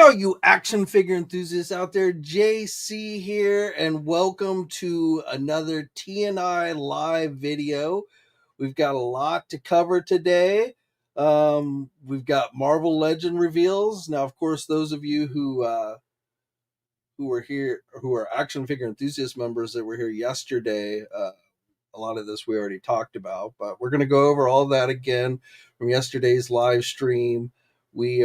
all you action figure enthusiasts out there, JC here, and welcome to another TNI live video. We've got a lot to cover today. We've got Marvel Legend reveals. Now, of course, those of you who were here, who are action figure enthusiast members that were here yesterday, a lot of this we already talked about, but we're going to go over all that again from yesterday's live stream. We've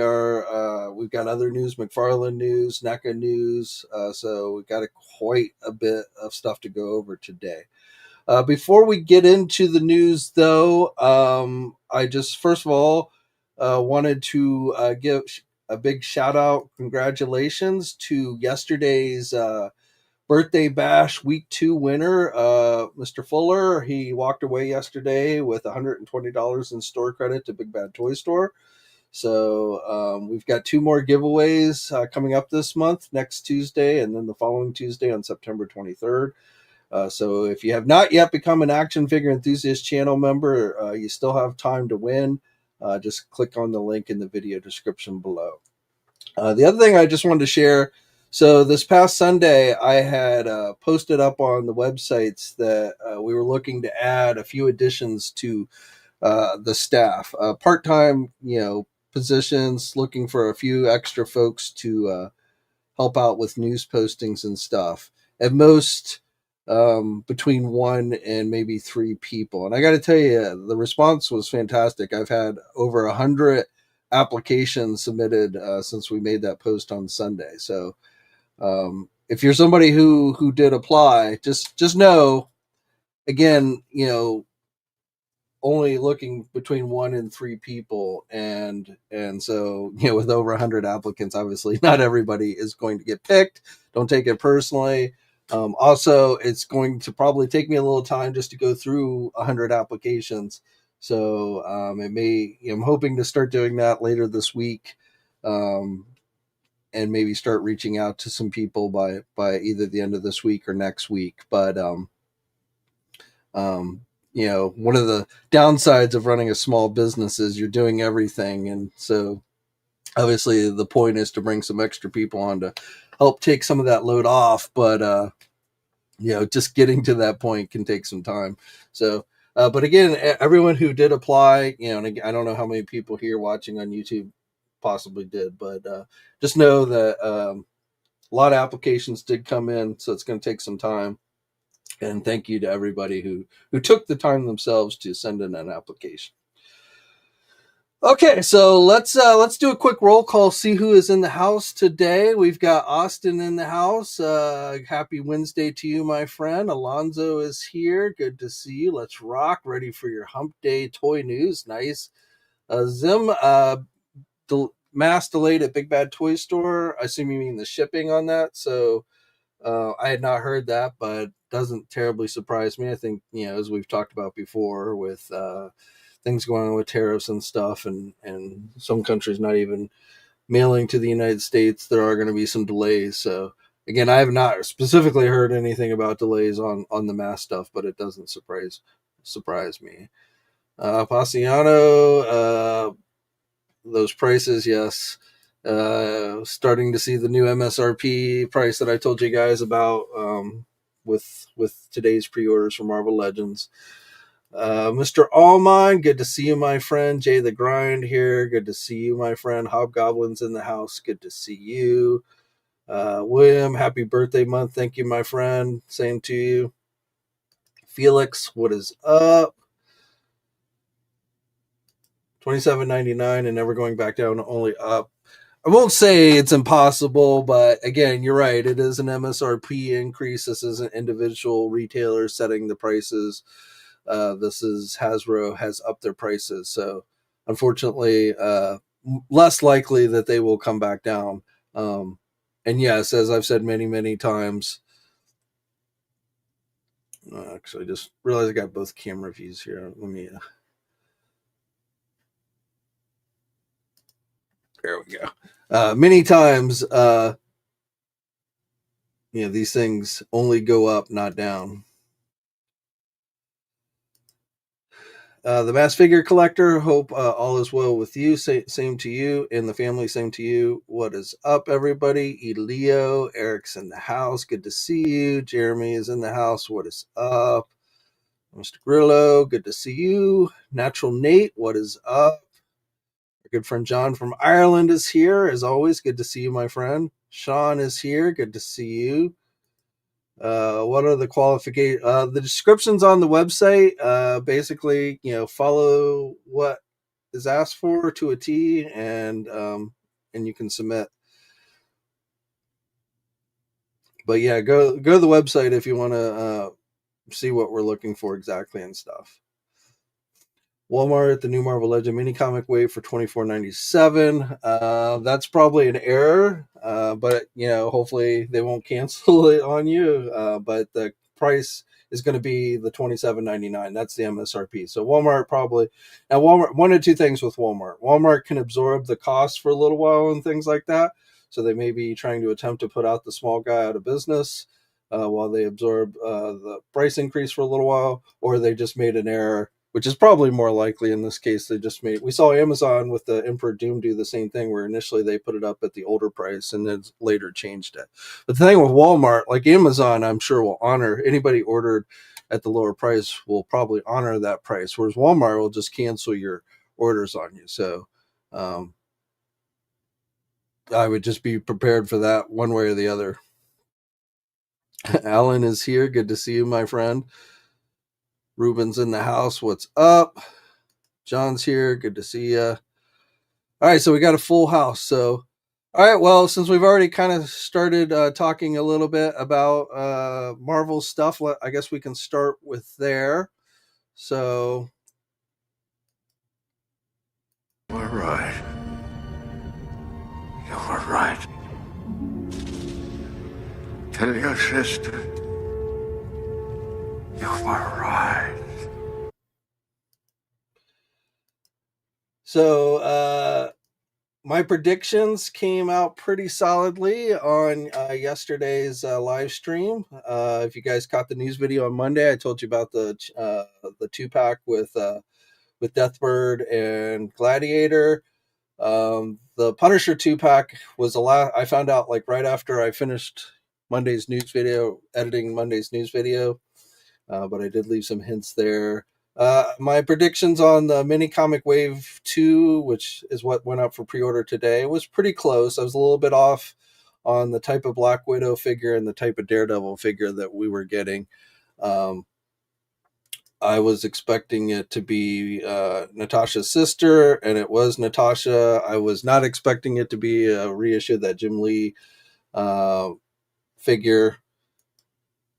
got other news, McFarlane news, NECA news, so we've got quite a bit of stuff to go over today. Before we get into the news, though, I just first of all wanted to give a big shout out, congratulations to yesterday's birthday bash week 2 winner, Mr. Fuller. He walked away yesterday with $120 in store credit to Big Bad Toy Store. So we've got 2 more giveaways coming up this month, next Tuesday, and then the following Tuesday on September 23rd. So if you have not yet become an Action Figure Enthusiast channel member, you still have time to win. Just click on the link in the video description below. The other thing I just wanted to share, so this past Sunday, I had posted up on the websites that we were looking to add a few additions to the staff. Part-time, positions, looking for a few extra folks to help out with news postings and stuff. At most, between 1 and maybe 3 people. And I got to tell you, the response was fantastic. I've had over 100 applications submitted since we made that post on Sunday. So if you're somebody who did apply, just know, again, only looking between 1 and 3 people, and so with over 100 applicants, obviously not everybody is going to get picked. Don't take it personally. Also, it's going to probably take me a little time just to go through 100 applications. So I'm hoping to start doing that later this week, and maybe start reaching out to some people by either the end of this week or next week. But one of the downsides of running a small business is you're doing everything, and so obviously the point is to bring some extra people on to help take some of that load off. But just getting to that point can take some time. So. But again, everyone who did apply, and I don't know how many people here watching on YouTube possibly did, but just know that a lot of applications did come in, so it's going to take some time. And thank you to everybody who took the time themselves to send in an application. Okay, so let's do a quick roll call, see who is in the house today. We've got Austin in the house. Happy Wednesday to you, my friend. Alonzo is here. Good to see you. Let's rock. Ready for your hump day toy news. Nice. Zim, mass delayed at Big Bad Toy Store. I assume you mean the shipping on that. So I had not heard that, but doesn't terribly surprise me. I think, as we've talked about before with things going on with tariffs and stuff, and some countries not even mailing to the United States, there are going to be some delays. So again, I have not specifically heard anything about delays on the mass stuff, but it doesn't surprise me. Passiano, those prices, yes. Starting to see the new MSRP price that I told you guys about with today's pre-orders for Marvel Legends. Mr. Allmine, good to see you, my friend. Jay the Grind here, good to see you, my friend. Hobgoblin's in the house, good to see you. William, happy birthday month. Thank you, my friend. Same to you. Felix, what is up? $27.99 and never going back down, only up. I won't say it's impossible, but again, you're right. It is an MSRP increase. This isn't individual retailers setting the prices. This is Hasbro has upped their prices. So unfortunately, less likely that they will come back down. And yes, as I've said many, many times, actually, I just realized I got both camera views here. Let me... there we go. Many times, these things only go up, not down. The Mass Figure Collector, hope all is well with you. Same to you. And the family, same to you. What is up, everybody? Elio, Eric's in the house. Good to see you. Jeremy is in the house. What is up? Mr. Grillo, good to see you. Natural Nate, what is up? Our good friend John from Ireland is here. As always, good to see you, my friend. Sean is here. Good to see you. What are the qualifications? The descriptions on the website, basically, follow what is asked for to a T, and you can submit. But yeah, go to the website if you want to see what we're looking for exactly and stuff. Walmart, the new Marvel Legend mini comic wave for $24.97. That's probably an error, but hopefully they won't cancel it on you. But the price is going to be the $27.99. That's the MSRP. So Walmart probably now Walmart, one of two things with Walmart. Walmart can absorb the cost for a little while and things like that. So they may be trying to attempt to put out the small guy out of business while they absorb the price increase for a little while, or they just made an error, which is probably more likely in this case. We saw Amazon with the Emperor Doom do the same thing, where initially they put it up at the older price and then later changed it. But the thing with Walmart, like Amazon, I'm sure will honor anybody ordered at the lower price will probably honor that price, whereas Walmart will just cancel your orders on you. So I would just be prepared for that one way or the other. Alan is here. Good to see you, my friend. Ruben's in the house. What's up? John's here. Good to see you. All right, so we got a full house. So, all right, well, since we've already kind of started talking a little bit about Marvel stuff, I guess we can start with there. So, you were right. You were right. Tell your sister you were right. So, my predictions came out pretty solidly on yesterday's live stream. If you guys caught the news video on Monday, I told you about the 2-pack with Deathbird and Gladiator. The Punisher 2-pack was I found out like right after I finished editing Monday's news video, but I did leave some hints there. My predictions on the mini comic wave 2, which is what went up for pre-order today, was pretty close. I was a little bit off on the type of Black Widow figure and the type of Daredevil figure that we were getting. I was expecting it to be Natasha's sister, and it was Natasha. I was not expecting it to be a reissue of that Jim Lee figure.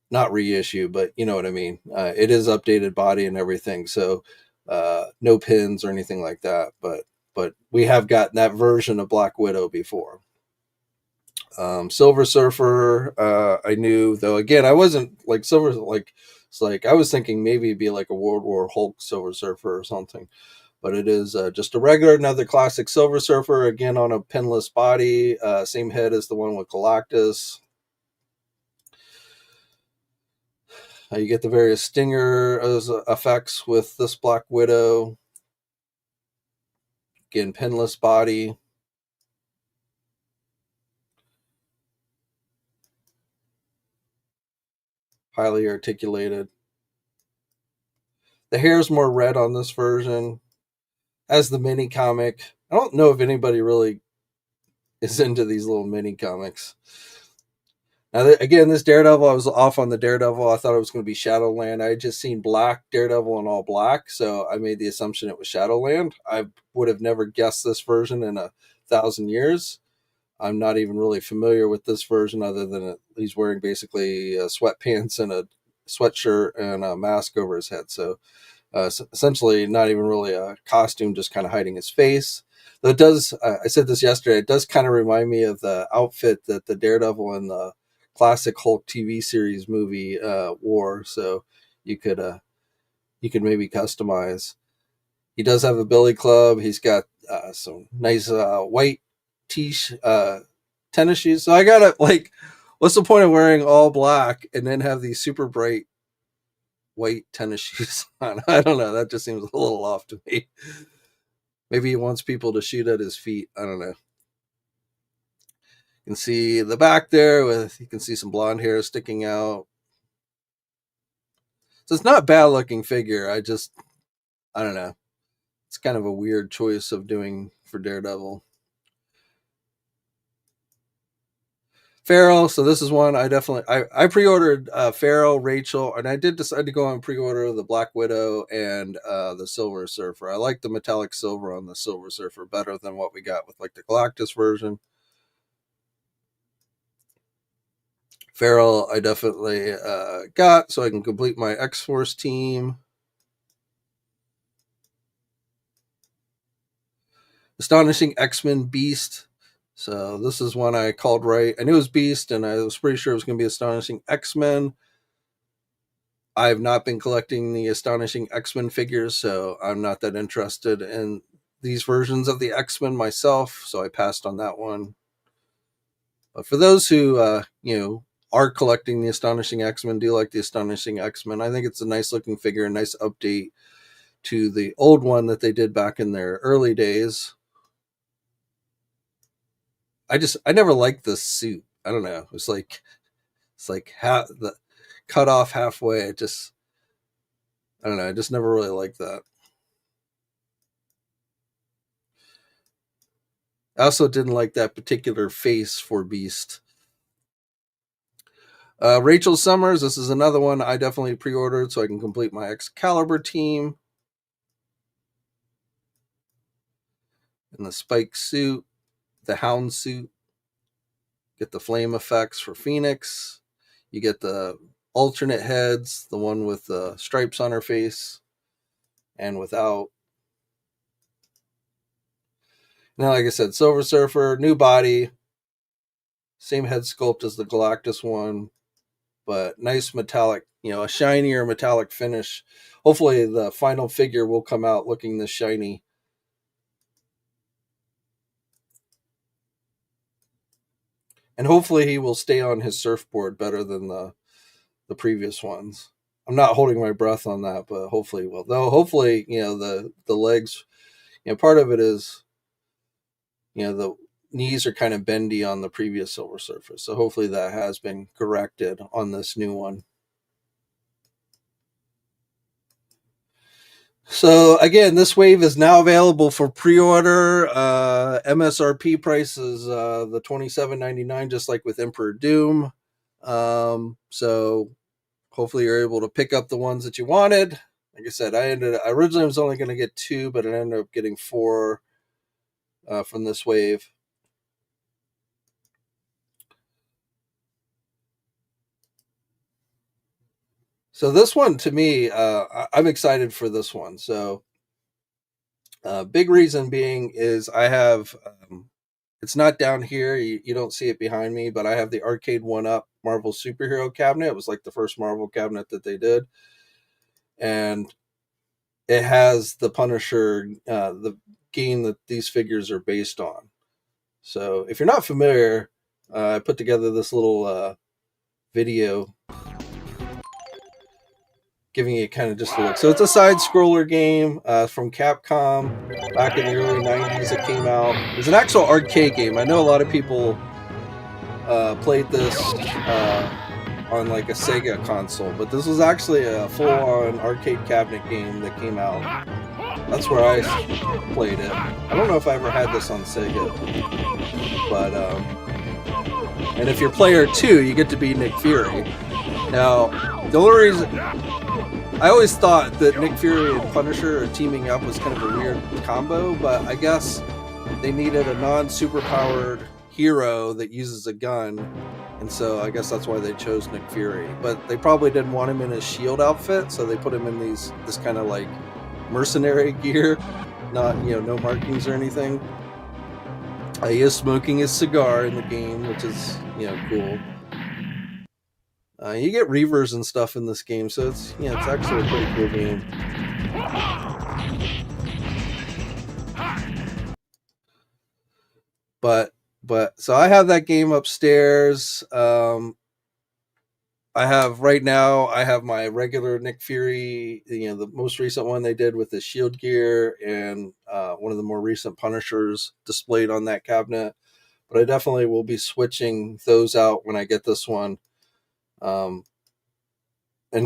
Not reissue, but you know what I mean. It is updated body and everything, so no pins or anything like that. But we have gotten that version of Black Widow before. Silver Surfer, I knew, though. Again, I wasn't like Silver. It's like I was thinking maybe it'd be like a World War Hulk Silver Surfer or something. But it is just a regular, another classic Silver Surfer, again on a pinless body, same head as the one with Galactus. You get the various Stinger effects with this Black Widow. Again, pinless body. Highly articulated. The hair's more red on this version. As the mini comic, I don't know if anybody really is into these little mini comics. Now, again, this Daredevil, I was off on the Daredevil. I thought it was going to be Shadowland. I had just seen black Daredevil in all black, so I made the assumption it was Shadowland. I would have never guessed this version in 1,000 years. I'm not even really familiar with this version other than he's wearing basically sweatpants and a sweatshirt and a mask over his head. So essentially not even really a costume, just kind of hiding his face. Though it does, I said this yesterday, it does kind of remind me of the outfit that the Daredevil in the classic Hulk TV series movie wore. So you could maybe customize. He does have a billy club. He's got some nice white tennis shoes. So I gotta, like, what's the point of wearing all black and then have these super bright white tennis shoes on. I don't know. That just seems a little off to me. Maybe he wants people to shoot at his feet. I don't know. You can see the back there you can see some blonde hair sticking out. So it's not a bad looking figure. I don't know. It's kind of a weird choice of doing for Daredevil. Farrell, so this is one I pre-ordered Farrell, Rachel, and I did decide to go and pre-order the Black Widow and the Silver Surfer. I like the metallic silver on the Silver Surfer better than what we got with like the Galactus version. Farrell I definitely got so I can complete my X-Force team. Astonishing X-Men Beast. So this is one I called right. I knew it was Beast, and I was pretty sure it was going to be Astonishing X-Men. I have not been collecting the Astonishing X-Men figures, so I'm not that interested in these versions of the X-Men myself, so I passed on that one. But for those who, are collecting the Astonishing X-Men, do like the Astonishing X-Men, I think it's a nice looking figure, a nice update to the old one that they did back in their early days. I never liked this suit. I don't know. It's like the cut off halfway. I don't know. I just never really liked that. I also didn't like that particular face for Beast. Rachel Summers. This is another one I definitely pre-ordered so I can complete my Excalibur team. In the Spike suit, the Hound suit. Get the flame effects for Phoenix. You get the alternate heads, the one with the stripes on her face and without. Now, like I said, Silver Surfer, new body, same head sculpt as the Galactus one, but nice metallic, a shinier metallic finish. Hopefully the final figure will come out looking this shiny. And hopefully he will stay on his surfboard better than the previous ones. I'm not holding my breath on that, but hopefully he will. Though hopefully, the legs, part of it is, the knees are kind of bendy on the previous Silver Surfer. So hopefully that has been corrected on this new one. So again, this wave is now available for pre-order. MSRP price is the $27.99, just like with Emperor Doom. So hopefully you're able to pick up the ones that you wanted. Like I said, I originally was only going to get 2, but I ended up getting 4 from this wave. So this one, to me, I'm excited for this one. So big reason being is I have, it's not down here. You don't see it behind me, but I have the Arcade 1-Up Marvel Superhero cabinet. It was like the first Marvel cabinet that they did. And it has the Punisher, the game that these figures are based on. So if you're not familiar, I put together this little video giving you kind of just a look. So it's a side-scroller game from Capcom. Back in the early 90s it came out. It's an actual arcade game. I know a lot of people played this on like a Sega console, but this was actually a full-on arcade cabinet game that came out. That's where I played it. I don't know if I ever had this on Sega, but and if you're player 2, you get to be Nick Fury. Now, the only reason I always thought that Nick Fury and Punisher teaming up was kind of a weird combo, but I guess they needed a non-superpowered hero that uses a gun, and so I guess that's why they chose Nick Fury. But they probably didn't want him in his SHIELD outfit, so they put him in this kind of like mercenary gear, not no markings or anything. He is smoking his cigar in the game, which is cool. You get reavers and stuff in this game, so it's actually a pretty cool game. But so I have that game upstairs. I have right now. I have my regular Nick Fury, the most recent one they did with the Shield gear, and one of the more recent Punishers displayed on that cabinet. But I definitely will be switching those out when I get this one. And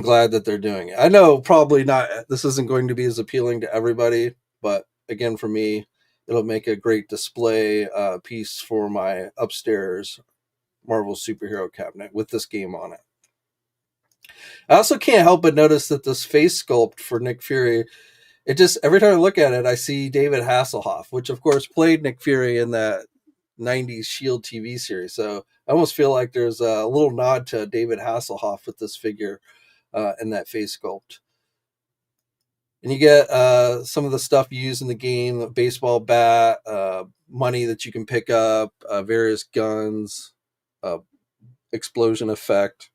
glad that they're doing it. I know probably not. This isn't going to be as appealing to everybody, but again, for me, it'll make a great display piece for my upstairs Marvel superhero cabinet with this game on it. I also can't help but notice that this face sculpt for Nick Fury, it just, every time I look at it, I see David Hasselhoff, which of course played Nick Fury in that 90s Shield TV series. So I almost feel like there's a little nod to David Hasselhoff with this figure and that face sculpt. And you get some of the stuff you use in the game, a baseball bat, money that you can pick up, various guns, explosion effect.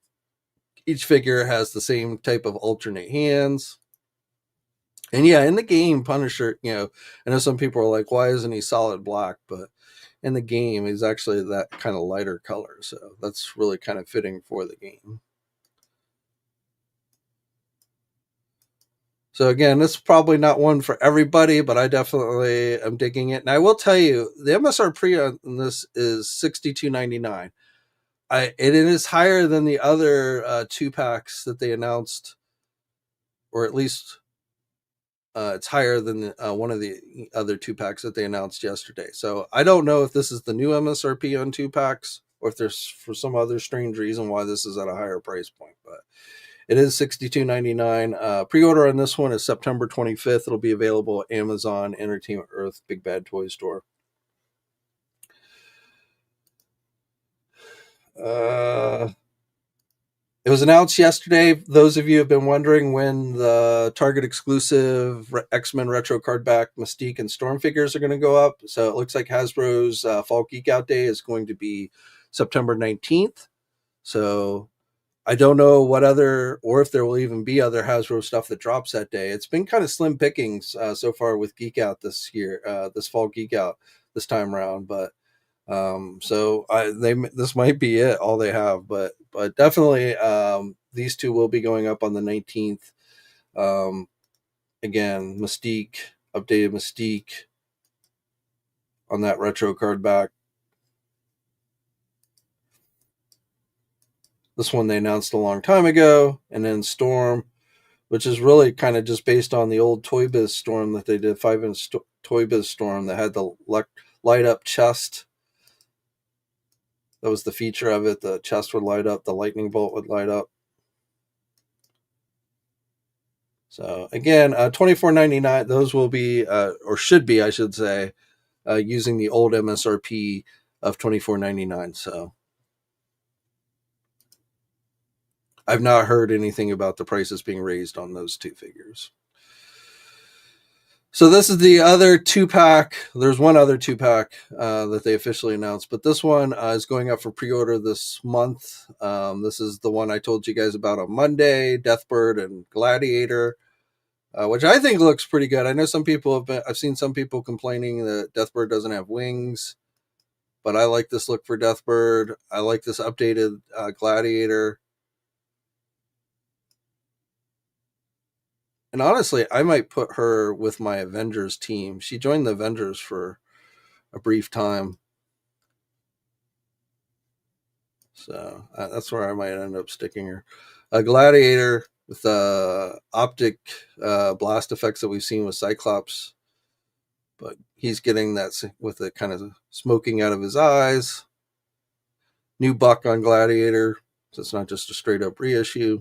Each figure has the same type of alternate hands. And yeah, in the game, Punisher, I know some people are like, why isn't he solid black? But in the game, he's actually that kind of lighter color. So that's really kind of fitting for the game. So again, this is probably not one for everybody, but I definitely am digging it. And I will tell you, the MSRP on this is $62.99. It is higher than the other 2-packs that they announced, or at least it's higher than one of the other 2-packs that they announced yesterday. So I don't know if this is the new MSRP on 2-packs, or if there's for some other strange reason why this is at a higher price point, but it is $62.99. Pre-order on this one is September 25th. It'll be available at Amazon, Entertainment Earth, Big Bad Toy Store. It was announced yesterday. Those of you have been wondering when the Target exclusive X-Men Retro Card Back Mystique and Storm figures are going to go up. So it looks like Hasbro's Fall Geek Out Day is going to be September 19th. So I don't know what other, or if there will even be other Hasbro stuff that drops that day. It's been kind of slim pickings so far with Geek Out this year, this Fall Geek Out this time around. But this might be it, all they have. But definitely these two will be going up on the 19th. Again, Mystique, updated Mystique on that retro card back. This one they announced a long time ago, and then Storm, which is really kind of just based on the old Toy Biz Storm that they did, 5-inch Toy Biz Storm that had the light up chest. That was the feature of it. The chest would light up, the lightning bolt would light up. So again, $24.99. Those will be, or should be, I should say, using the old MSRP of $24.99. So I've not heard anything about the prices being raised on those two figures. So this is the other 2-pack. There's one other 2-pack that they officially announced, but this one is going up for pre-order this month. This is the one I told you guys about on Monday, Deathbird and Gladiator, which I think looks pretty good. I know some people I've seen some people complaining that Deathbird doesn't have wings, but I like this look for Deathbird. I like this updated Gladiator. And honestly, I might put her with my Avengers team. She joined the Avengers for a brief time. So that's where I might end up sticking her. A Gladiator with the optic blast effects that we've seen with Cyclops. But he's getting that with the kind of smoking out of his eyes. New buck on Gladiator. So it's not just a straight up reissue.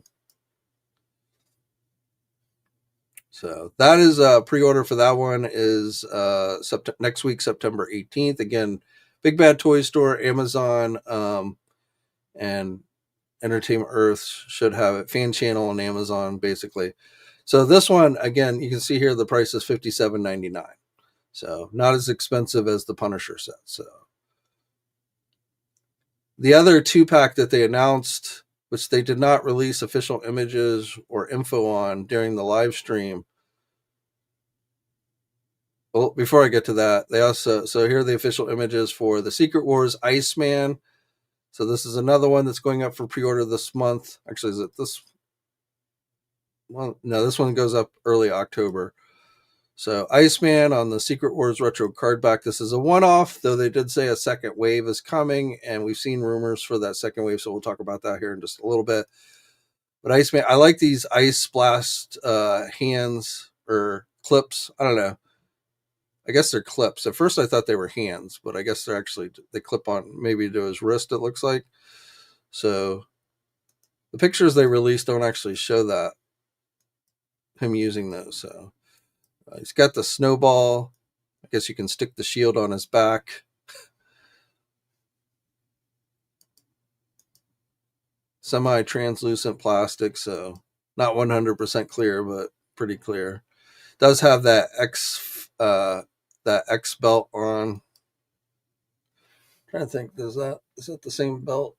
So that is pre-order for that one is next week, September 18th. Again, Big Bad Toy Store, Amazon, and Entertainment Earth should have it. Fan Channel and Amazon, basically. So this one, again, you can see here the price is $57.99. So not as expensive as the Punisher set. So the other 2-pack that they announced, which they did not release official images or info on during the live stream. Well, before I get to that, they also, so here are the official images for the Secret Wars Iceman. So this is another one that's going up for pre-order this month. Actually, is it this one? No, this one goes up early October. So Iceman on the Secret Wars retro card back. This is a one-off, though they did say a second wave is coming, and we've seen rumors for that second wave, so we'll talk about that here in just a little bit. But Iceman, I like these ice blast hands or clips. I don't know. I guess they're clips. At first I thought they were hands, but I guess they're actually, they clip on maybe to his wrist, it looks like. So the pictures they released don't actually show that, him using those. So he's got the snowball. I guess you can stick the shield on his back. Semi-translucent plastic, so not 100% clear, but pretty clear. Does have that X belt on. I'm trying to think, is that the same belt?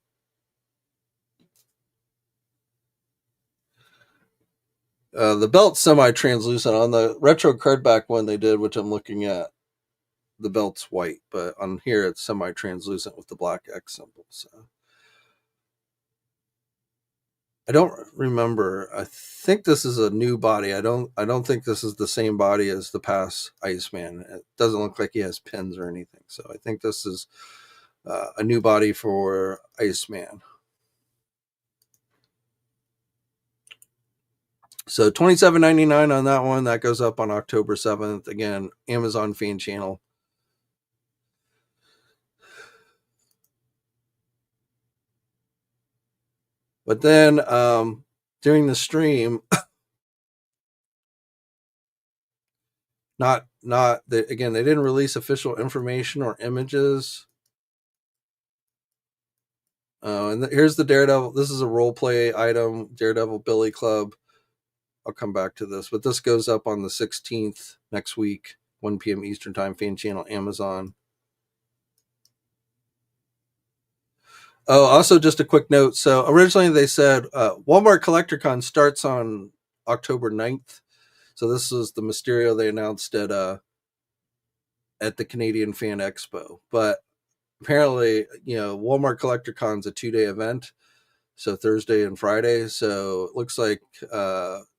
The belt's semi-translucent. On the retro card back one they did, which I'm looking at, the belt's white, but on here it's semi-translucent with the black X symbol. So I don't remember. I think this is a new body. I don't think this is the same body as the past Iceman. It doesn't look like he has pins or anything. So I think this is a new body for Iceman. So $27.99 on that one. That goes up on October 7th. Again, Amazon fan channel. But then during the stream, again, they didn't release official information or images. And here's the Daredevil. This is a role play item, Daredevil Billy Club. I'll come back to this, but this goes up on the 16th next week, 1 p.m. Eastern Time, fan channel, Amazon. Oh, also just a quick note. So originally they said Walmart CollectorCon starts on October 9th. So this is the Mysterio they announced at the Canadian Fan Expo. But apparently, Walmart CollectorCon's a 2-day event. So Thursday and Friday. So it looks like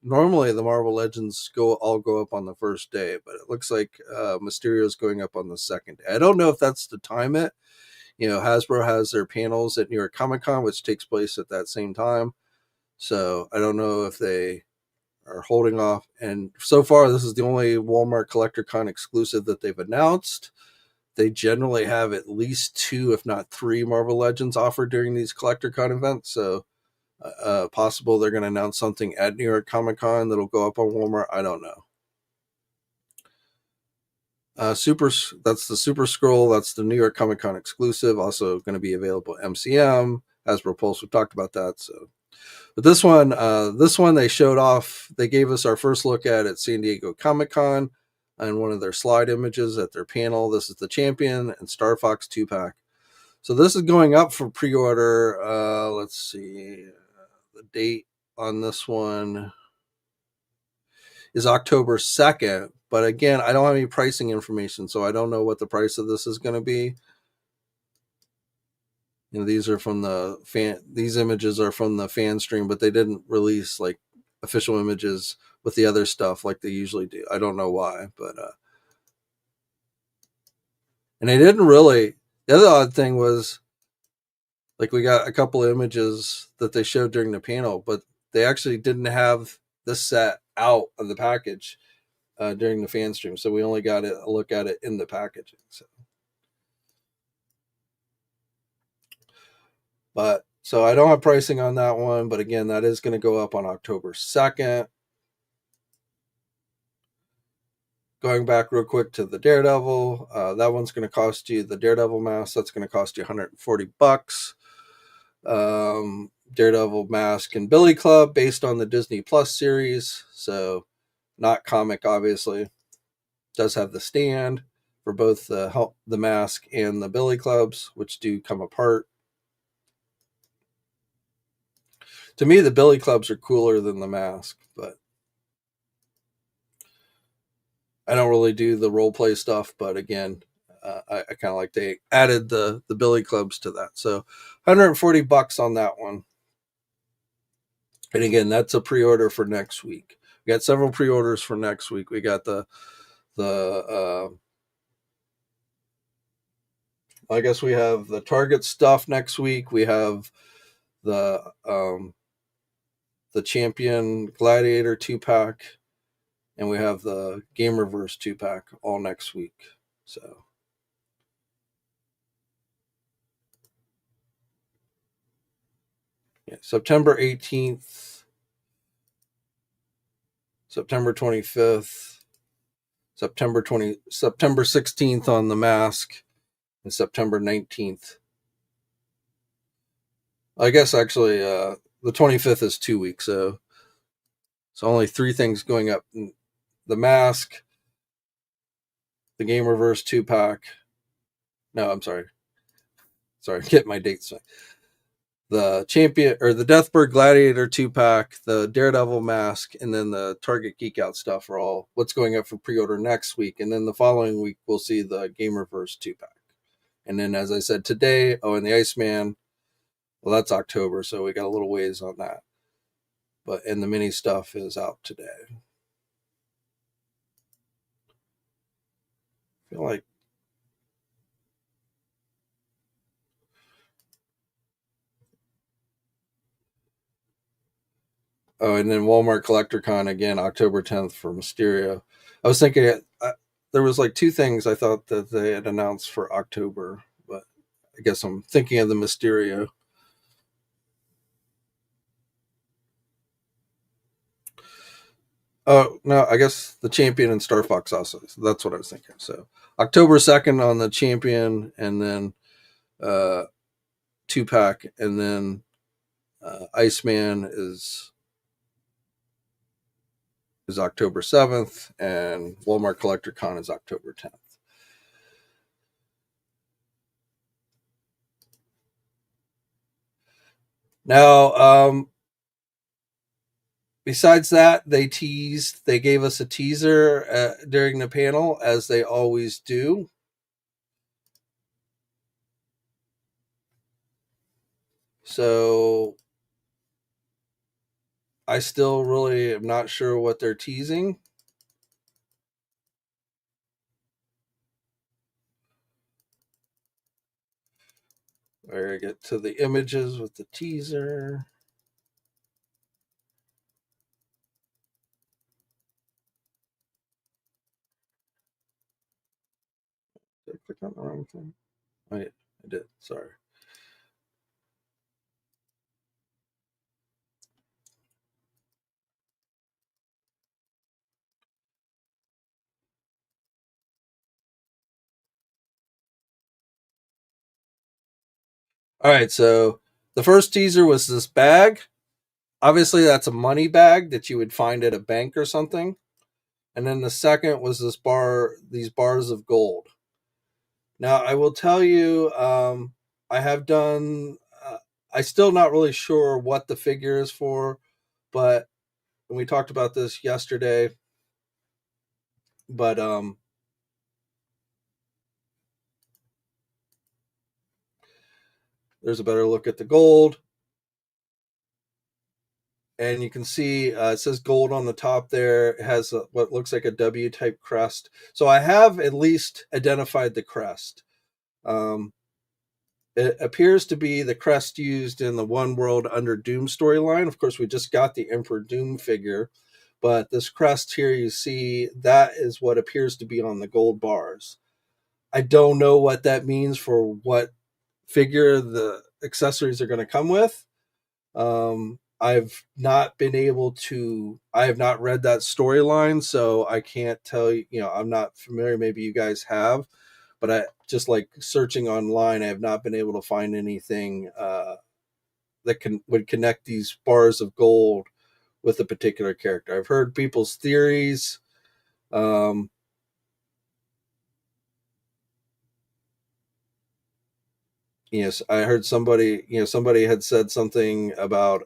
normally the Marvel Legends all go up on the first day, but it looks like Mysterio's going up on the second day. I don't know if that's to time it. Hasbro has their panels at New York Comic Con, which takes place at that same time. So I don't know if they are holding off. And so far, this is the only Walmart CollectorCon exclusive that they've announced. They generally have at least 2, if not 3 Marvel Legends offered during these CollectorCon events. So possible they're going to announce something at New York Comic Con that'll go up on Walmart. I don't know. That's the Super Scroll. That's the New York Comic Con exclusive. Also going to be available at MCM, Hasbro Pulse. We've talked about that. So, but this one they showed off. They gave us our first look at San Diego Comic Con, and one of their slide images at their panel. This is the Champion and Star Fox 2-pack. So this is going up for pre-order. Let's see, the date on this one is October 2nd. But again, I don't have any pricing information, so I don't know what the price of this is going to be. These are from the fan. These images are from the fan stream, but they didn't release like official images with the other stuff like they usually do. I don't know why, but and they didn't really. The other odd thing was, like, we got a couple of images that they showed during the panel, but they actually didn't have this set out of the package during the fan stream, so we only got a look at it in the packaging. So I don't have pricing on that one, but again, that is going to go up on October 2nd. Going back real quick to the Daredevil, that one's going to cost you, the Daredevil mask, that's going to cost you $140. Daredevil mask and Billy Club based on the Disney Plus series, so not comic, obviously. Does have the stand for both the mask and the Billy Clubs, which do come apart. To me, the Billy Clubs are cooler than the mask, but I don't really do the role play stuff. But again, I kind of like they added the Billy Clubs to that. So $140 on that one. And again, that's a pre-order for next week. We got several pre-orders for next week. We got I guess we have the Target stuff next week. We have the Champion Gladiator 2-pack, and we have the Gamerverse 2-pack all next week. So yeah, September 18th, September 25th, September 16th on the mask, and September 19th. I guess actually the 25th is 2 weeks, so only 3 things going up: the mask, the Gamerverse 2-pack. No, I'm sorry, get my dates right. The Champion or the Deathbird Gladiator 2-pack, the Daredevil mask, and then the Target Geek Out stuff are all what's going up for pre-order next week. And then the following week we'll see the Gamerverse 2-pack. And then, as I said today, and the Iceman, well, that's October, so we got a little ways on that. And the mini stuff is out today. I feel like and then Walmart Collector Con again, October 10th for Mysterio. I was thinking there was like 2 things I thought that they had announced for October, but I guess I'm thinking of the Mysterio. Oh, no, I guess the Champion and Star Fox also. So that's what I was thinking. So October 2nd on the Champion, and then 2-pack, and then Iceman is October 7th, and Walmart Collector Con is October 10th. Now, besides that, they gave us a teaser during the panel, as they always do. So I still really am not sure what they're teasing. Where I get to the images with the teaser. Did I click on the wrong thing? Oh, yeah, I did. Sorry. All right, so the first teaser was this bag. Obviously, that's a money bag that you would find at a bank or something. And then the second was these bars of gold. Now, I will tell you, I have done. I'm still not really sure what the figure is for, but we talked about this yesterday. But there's a better look at the gold. And you can see it says gold on the top there. It has what looks like a W-type crest. So I have at least identified the crest. It appears to be the crest used in the One World Under Doom storyline. Of course, we just got the Emperor Doom figure, but this crest here, you see, that is what appears to be on the gold bars. I don't know what that means for what figure the accessories are going to come with. I've not been able to, I have not read that storyline, so I can't tell you, I'm not familiar. Maybe you guys have, but I just like searching online, I have not been able to find anything that would connect these bars of gold with a particular character. I've heard people's theories. Yes, I heard somebody had said something about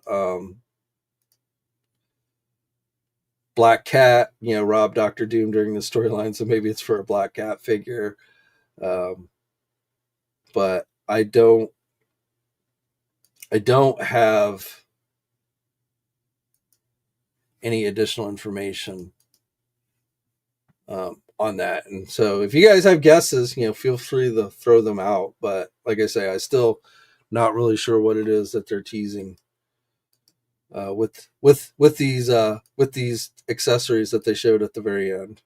Black Cat, robbed Doctor Doom during the storyline, so maybe it's for a Black Cat figure. But I don't have any additional information on that. And so if you guys have guesses, feel free to throw them out. But like I say, I still not really sure what it is that they're teasing with these accessories that they showed at the very end.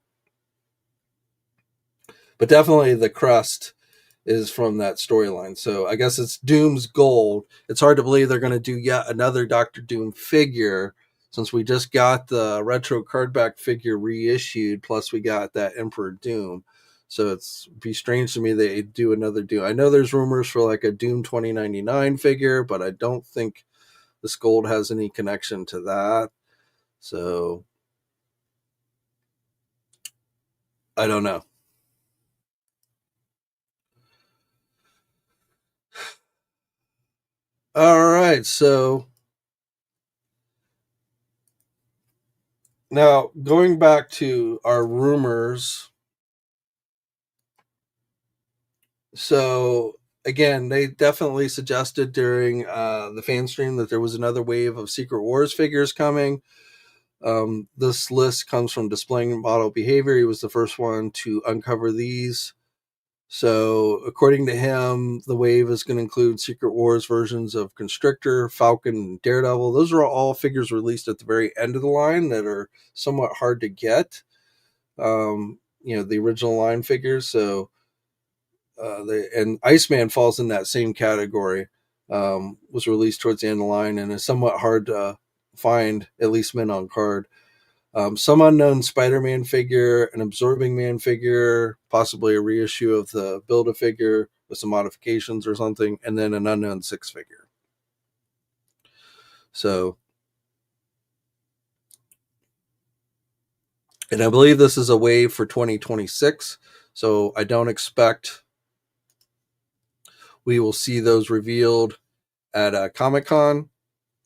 But definitely the crust is from that storyline. So I guess it's Doom's gold. It's hard to believe they're going to do yet another Doctor Doom figure, since we just got the retro cardback figure reissued, plus we got that Emperor Doom. So it's be strange to me they do another Doom. I know there's rumors for like a Doom 2099 figure, but I don't think this gold has any connection to that. So I don't know. All right, so now going back to our rumors. So again, they definitely suggested during the fan stream that there was another wave of Secret Wars figures coming. This list comes from Displaying Model Behavior. He was the first one to uncover these. So according to him, the wave is going to include Secret Wars versions of Constrictor, Falcon, and Daredevil. Those are all figures released at the very end of the line that are somewhat hard to get. The original line figures. So and Iceman falls in that same category. Was released towards the end of the line and is somewhat hard to find, at least mint on card. Some unknown Spider-Man figure, an Absorbing Man figure, possibly a reissue of the Build-A-Figure with some modifications or something, and then an unknown 6 figure. So, and I believe this is a wave for 2026. So I don't expect we will see those revealed at Comic-Con,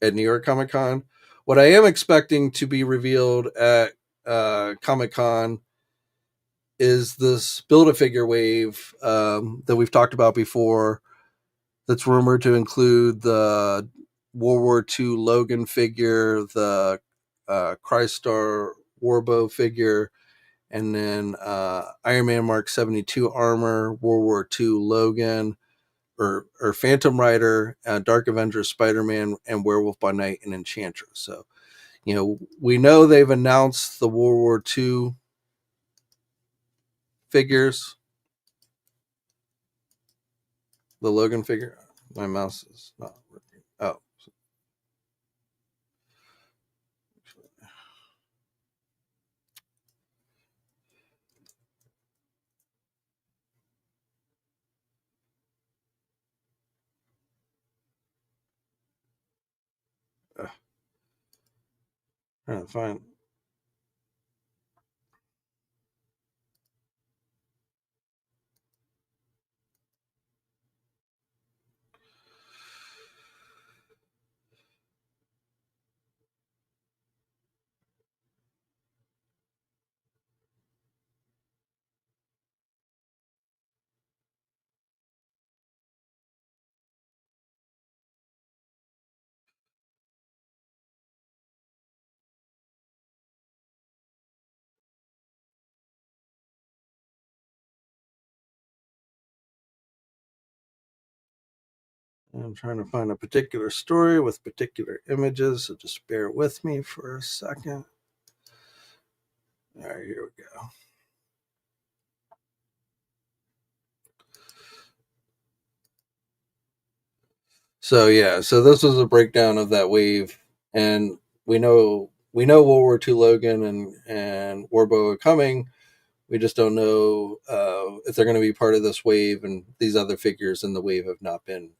at New York Comic-Con. What I am expecting to be revealed at Comic-Con is this Build-A-Figure wave that we've talked about before, that's rumored to include the World War II Logan figure, the Crystar Warbow figure, and then Iron Man Mark 72 armor, World War II Logan, or Phantom Rider, Dark Avenger, Spider-Man, and Werewolf by Night and Enchantress. So, we know they've announced the World War II figures. The Logan figure. My mouse is not working. Oh. Trying to find. I'm trying to find a particular story with particular images, so just bear with me for a second. All right, here we go. So yeah, so this was a breakdown of that wave, and we know World War II Logan and Warbow are coming. We just don't know if they're going to be part of this wave, and these other figures in the wave have not been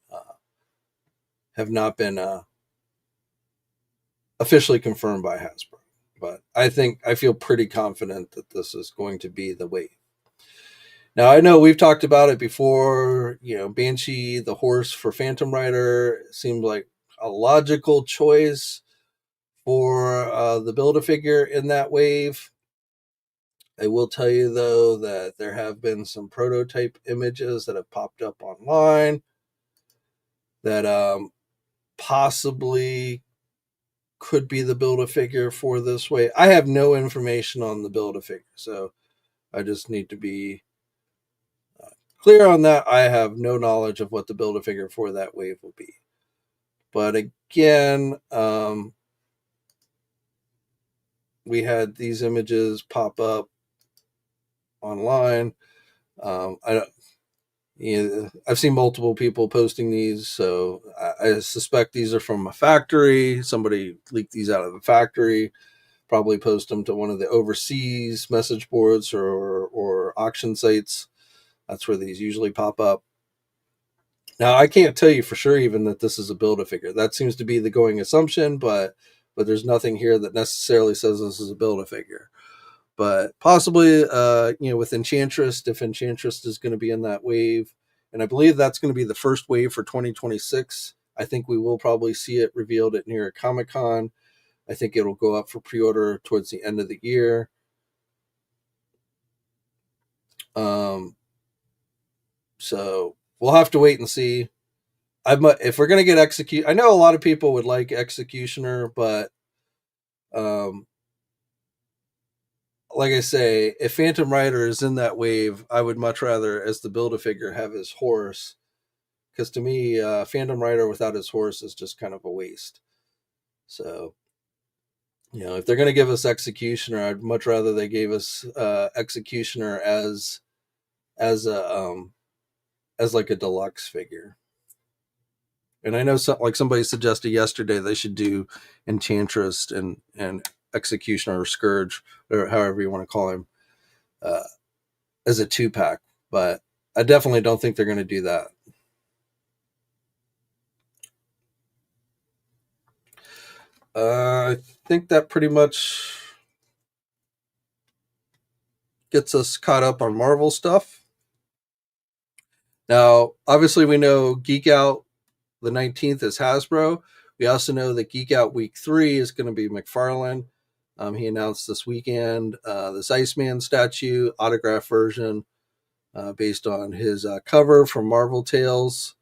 officially confirmed by Hasbro. But I feel pretty confident that this is going to be the wave. Now, I know we've talked about it before. Banshee, the horse for Phantom Rider, seemed like a logical choice for the Build-A-Figure in that wave. I will tell you, though, that there have been some prototype images that have popped up online that possibly could be the Build-A-Figure for this wave. I have no information on the Build-A-Figure, so I just need to be clear on that. I have no knowledge of what the Build-A-Figure for that wave will be. But again, we had these images pop up online. I've seen multiple people posting these, so I suspect these are from a factory. Somebody leaked these out of the factory, probably post them to one of the overseas message boards or auction sites. That's where these usually pop up. Now, I can't tell you for sure even that this is a Build-A-Figure. That seems to be the going assumption, but there's nothing here that necessarily says this is a Build-A-Figure. But possibly, with Enchantress, if Enchantress is going to be in that wave, and I believe that's going to be the first wave for 2026. I think we will probably see it revealed at New York Comic Con. I think it'll go up for pre-order towards the end of the year. So we'll have to wait and see. If we're going to get I know a lot of people would like Executioner, but like I say, if Phantom Rider is in that wave, I would much rather, as the Build-A-Figure, have his horse. Because to me, Phantom Rider without his horse is just kind of a waste. So, if they're going to give us Executioner, I'd much rather they gave us Executioner as like a deluxe figure. And I know somebody suggested yesterday they should do Enchantress and Executioner or Scourge, or however you want to call him, as a 2-pack. But I definitely don't think they're going to do that. I think that pretty much gets us caught up on Marvel stuff. Now, obviously, we know Geek Out the 19th is Hasbro. We also know that Geek Out Week 3 is going to be McFarlane. He announced this weekend this Iceman statue, autograph version, based on his cover from Marvel Tales.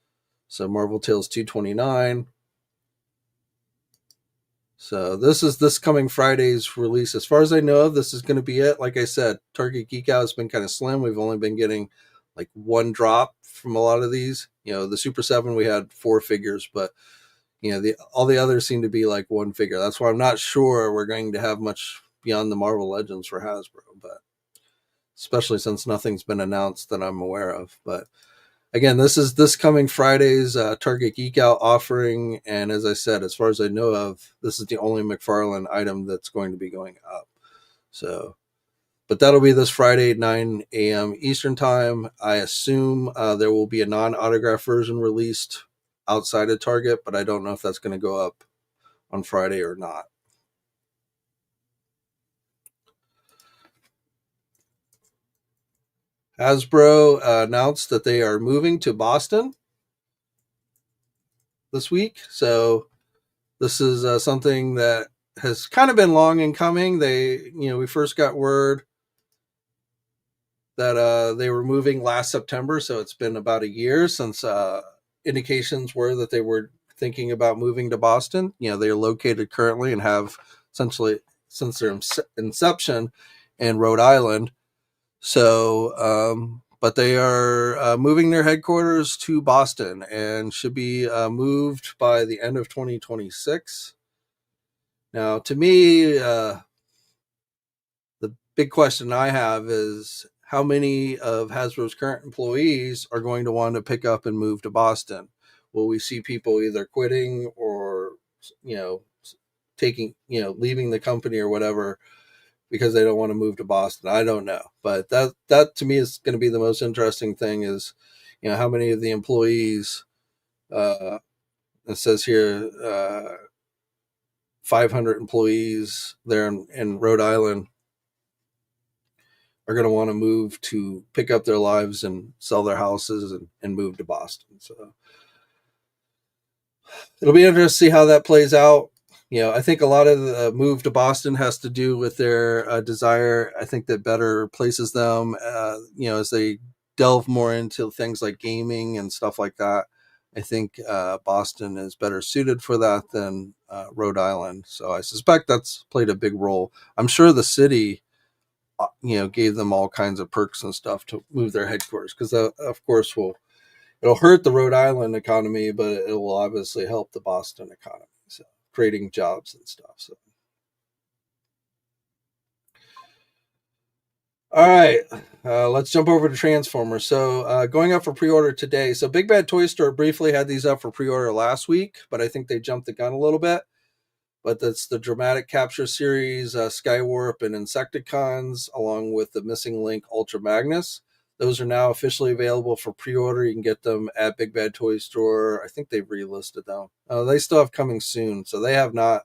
So Marvel Tales 229. So this is this coming Friday's release. As far as I know, this is going to be it. Like I said, Target Geek Out has been kind of slim. We've only been getting like one drop from a lot of these. The Super 7, we had 4 figures, but all the others seem to be like one figure. That's why I'm not sure we're going to have much beyond the Marvel Legends for Hasbro, but especially since nothing's been announced that I'm aware of. But again, this is this coming Friday's Target Geek Out offering, and as I said, as far as I know of, this is the only McFarlane item that's going to be going up. So, but that'll be this Friday, 9 a.m. Eastern Time. I assume there will be a non-autograph version released outside of Target, but I don't know if that's going to go up on Friday or not. Hasbro announced that they are moving to Boston this week. So this is something that has kind of been long in coming. We first got word that they were moving last September. So it's been about a year since indications were that they were thinking about moving to Boston. They are located currently and have essentially since their inception in Rhode Island. So, but they are moving their headquarters to Boston and should be moved by the end of 2026. Now, to me, the big question I have is how many of Hasbro's current employees are going to want to pick up and move to Boston? Will we see people either quitting or, leaving the company or whatever because they don't want to move to Boston? I don't know. But that to me is going to be the most interesting thing is, how many of the employees, it says here, 500 employees there in Rhode Island are going to want to move to pick up their lives and sell their houses and move to Boston. So it'll be interesting to see how that plays out. I think a lot of the move to Boston has to do with their desire. I think that better places them, as they delve more into things like gaming and stuff like that. I think Boston is better suited for that than Rhode Island. So I suspect that's played a big role. I'm sure the city, gave them all kinds of perks and stuff to move their headquarters because, of course, it'll hurt the Rhode Island economy, but it will obviously help the Boston economy. So creating jobs and stuff. So, all right, let's jump over to Transformers. So, going up for pre-order today. So, Big Bad Toy Store briefly had these up for pre-order last week, but I think they jumped the gun a little bit. But that's the Dramatic Capture series, Skywarp, and Insecticons, along with the Missing Link Ultra Magnus. Those are now officially available for pre-order. You can get them at Big Bad Toy Store. I think they've relisted them. They still have coming soon, so they have not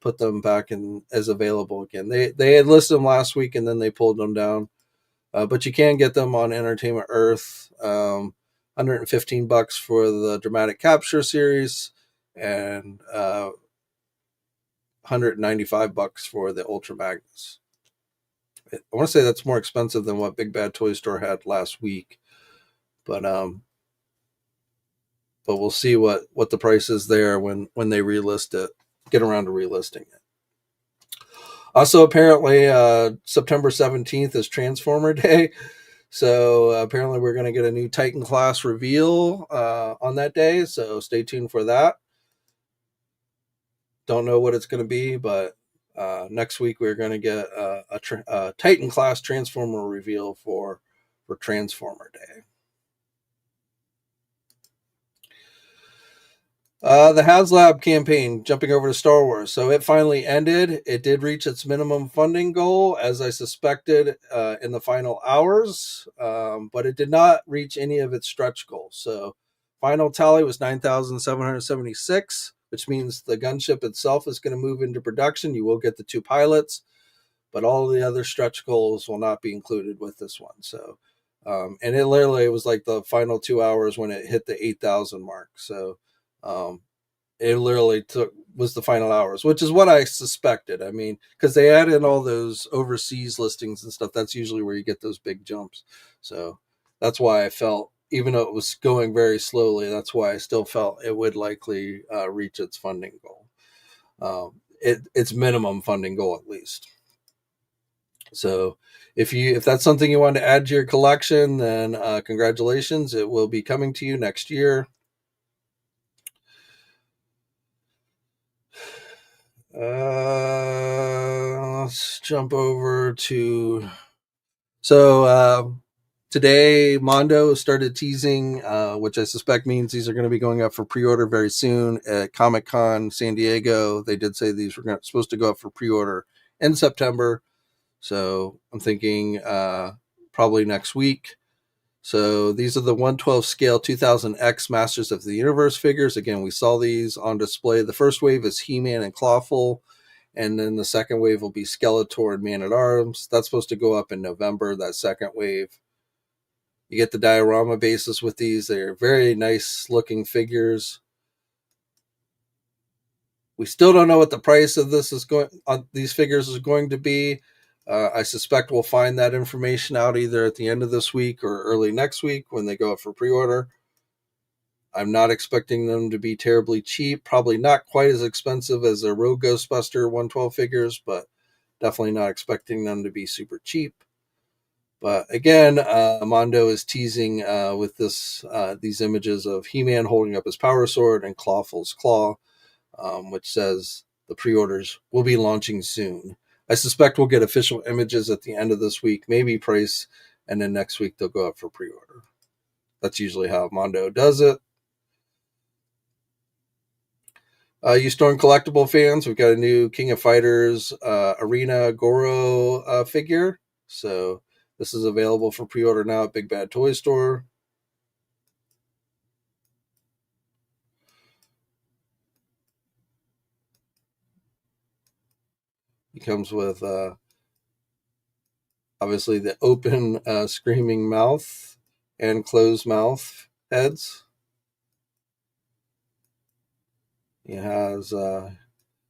put them back in as available again. They had listed them last week and then they pulled them down. But you can get them on Entertainment Earth. $115 for the Dramatic Capture series and $195 for the Ultra Magnus. I want to say that's more expensive than what Big Bad Toy Store had last week, but we'll see what the price is there when they relist it, get around to relisting it. Also, apparently, September 17th is Transformer Day. So apparently we're going to get a new Titan class reveal on that day. So stay tuned for that. Don't know what it's going to be, but next week we're going to get a Titan class Transformer reveal for Transformer Day. The HasLab campaign, jumping over to Star Wars. So it finally ended. It did reach its minimum funding goal, as I suspected in the final hours, but it did not reach any of its stretch goals. So final tally was 9,776, which means the gunship itself is going to move into production. You will get the 2 pilots, but all the other stretch goals will not be included with this one. So, and it literally was like the final 2 hours when it hit the 8,000 mark. So, it literally was the final hours, which is what I suspected. I mean, because they add in all those overseas listings and stuff. That's usually where you get those big jumps. So that's why I felt, even though it was going very slowly, that's why I still felt it would likely reach its funding goal, its minimum funding goal at least. So if that's something you want to add to your collection, then congratulations. It will be coming to you next year. Let's jump over to today Mondo started teasing, which I suspect means these are going to be going up for pre-order very soon at Comic-Con San Diego. They did say these were supposed to go up for pre-order in September, so I'm thinking probably next week. So these are the 112 scale 2000X Masters of the Universe figures. Again, we saw these on display. The first wave is He-Man and Clawful, and then the second wave will be Skeletor and Man-at-Arms. That's supposed to go up in November, that second wave. You get the diorama bases with these. They're very nice looking figures. We still don't know what the price of these figures is going to be. I suspect we'll find that information out either at the end of this week or early next week when they go up for pre-order. I'm not expecting them to be terribly cheap. Probably not quite as expensive as the Rogue Ghostbuster 112 figures, but definitely not expecting them to be super cheap. But again, Mondo is teasing with these images of He-Man holding up his power sword and Clawful's claw, which says the pre-orders will be launching soon. I suspect we'll get official images at the end of this week, maybe price, and then next week they'll go up for pre-order. That's usually how Mondo does it. You Storm Collectible fans, we've got a new King of Fighters Arena Goro figure. So this is available for pre-order now at Big Bad Toy Store. He comes with obviously the open screaming mouth and closed mouth heads. He has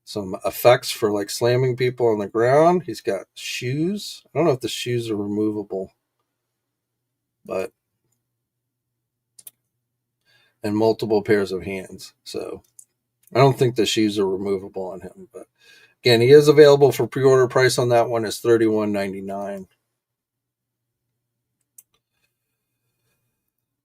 some effects for like slamming people on the ground. He's got shoes. I don't know if the shoes are removable, but and multiple pairs of hands. So I don't think the shoes are removable on him. But again, he is available for pre-order. Price on that one is $31.99.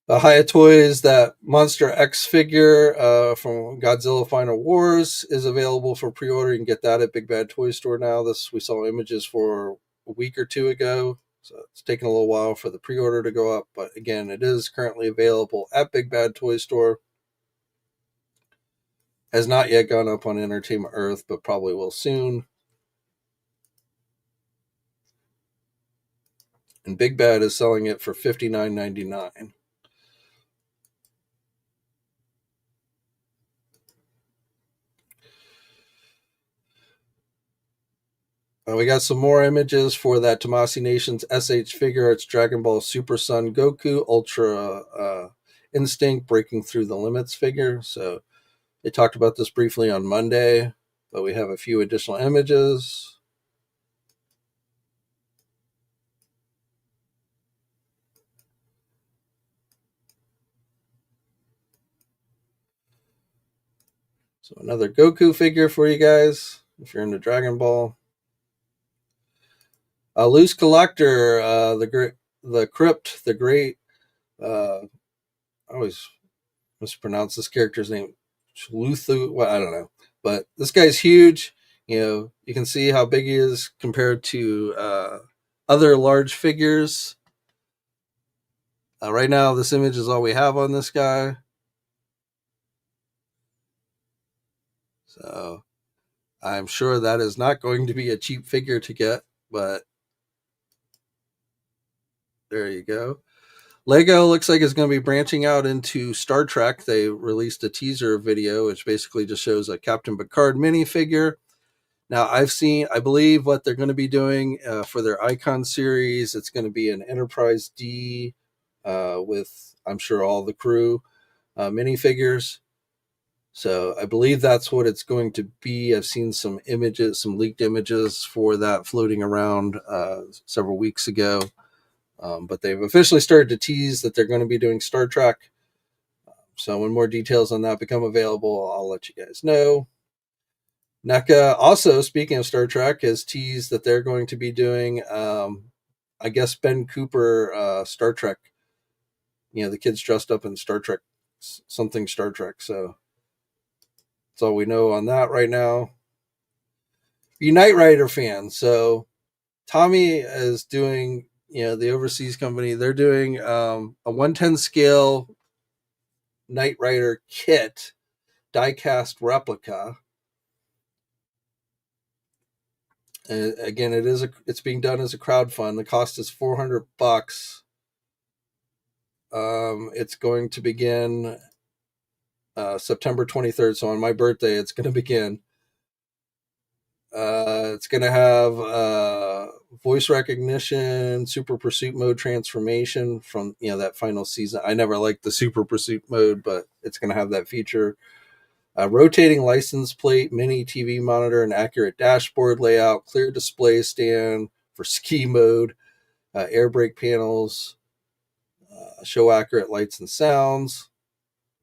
The Hiya Toys, that Monster X figure from Godzilla Final Wars is available for pre-order. You can get that at Big Bad Toy Store now. This we saw images for a week or two ago, so it's taken a little while for the pre-order to go up. But again, it is currently available at Big Bad Toy Store. Has not yet gone up on Entertainment Earth, but probably will soon. And Big Bad is selling it for $59.99. We got some more images for that Tamasi Nations SH figure. It's Dragon Ball Super Son Goku Ultra Instinct Breaking Through the Limits figure. So they talked about this briefly on Monday, but we have a few additional images. So another Goku figure for you guys if you're into Dragon Ball. Loose Collector, the Crypt, the Great. I always mispronounce this character's name. Luthu. Well, I don't know, but this guy's huge. You know, you can see how big he is compared to other large figures. Right now, this image is all we have on this guy. So I'm sure that is not going to be a cheap figure to get, but there you go. Lego looks like it's going to be branching out into Star Trek. They released a teaser video, which basically just shows a Captain Picard minifigure. Now, I believe what they're going to be doing for their Icon series, it's going to be an Enterprise D with, I'm sure, all the crew minifigures. So I believe that's what it's going to be. I've seen some images, some leaked images for that floating around several weeks ago. But they've officially started to tease that they're going to be doing Star Trek. So when more details on that become available, I'll let you guys know. NECA, also speaking of Star Trek, has teased that they're going to be doing, I guess, Ben Cooper Star Trek. You know, the kids dressed up in Star Trek, something Star Trek. So that's all we know on that right now. Knight Rider fans. So Tommy is doing, you know, the overseas company, they're doing a 110 scale Knight Rider kit, die-cast replica. And again, it's being done as a crowdfund. The cost is $400. It's going to begin September 23rd. So on my birthday, it's going to begin. It's going to have voice recognition, super pursuit mode transformation from, you know, that final season. I never liked the super pursuit mode, but it's going to have that feature. Rotating license plate, mini TV monitor, and accurate dashboard layout, clear display stand for ski mode, air brake panels, show accurate lights and sounds.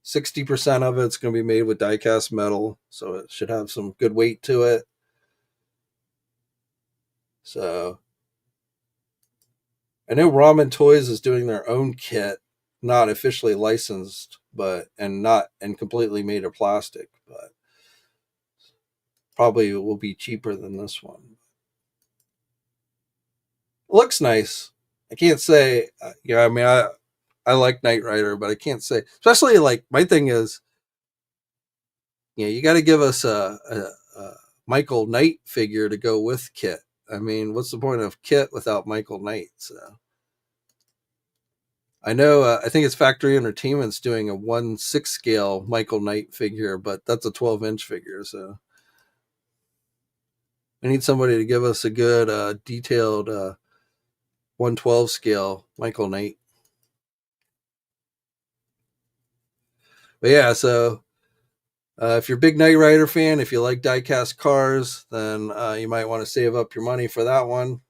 60% of it's going to be made with die-cast metal, so it should have some good weight to it. So I know Ramen Toys is doing their own kit, not officially licensed, but and completely made of plastic, but probably will be cheaper than this one. It looks nice. I can't say, I mean, I like Knight Rider, but I can't say, especially like my thing is, you got to give us a Michael Knight figure to go with Kit. I mean, what's the point of Kit without Michael Knight? So I know, I think it's Factory Entertainment's doing a 1/6 scale Michael Knight figure, but that's a 12-inch figure. So we need somebody to give us a good detailed 1/12 scale Michael Knight. But yeah, so If you're a big Knight Rider fan, if you like diecast cars, then you might want to save up your money for that one.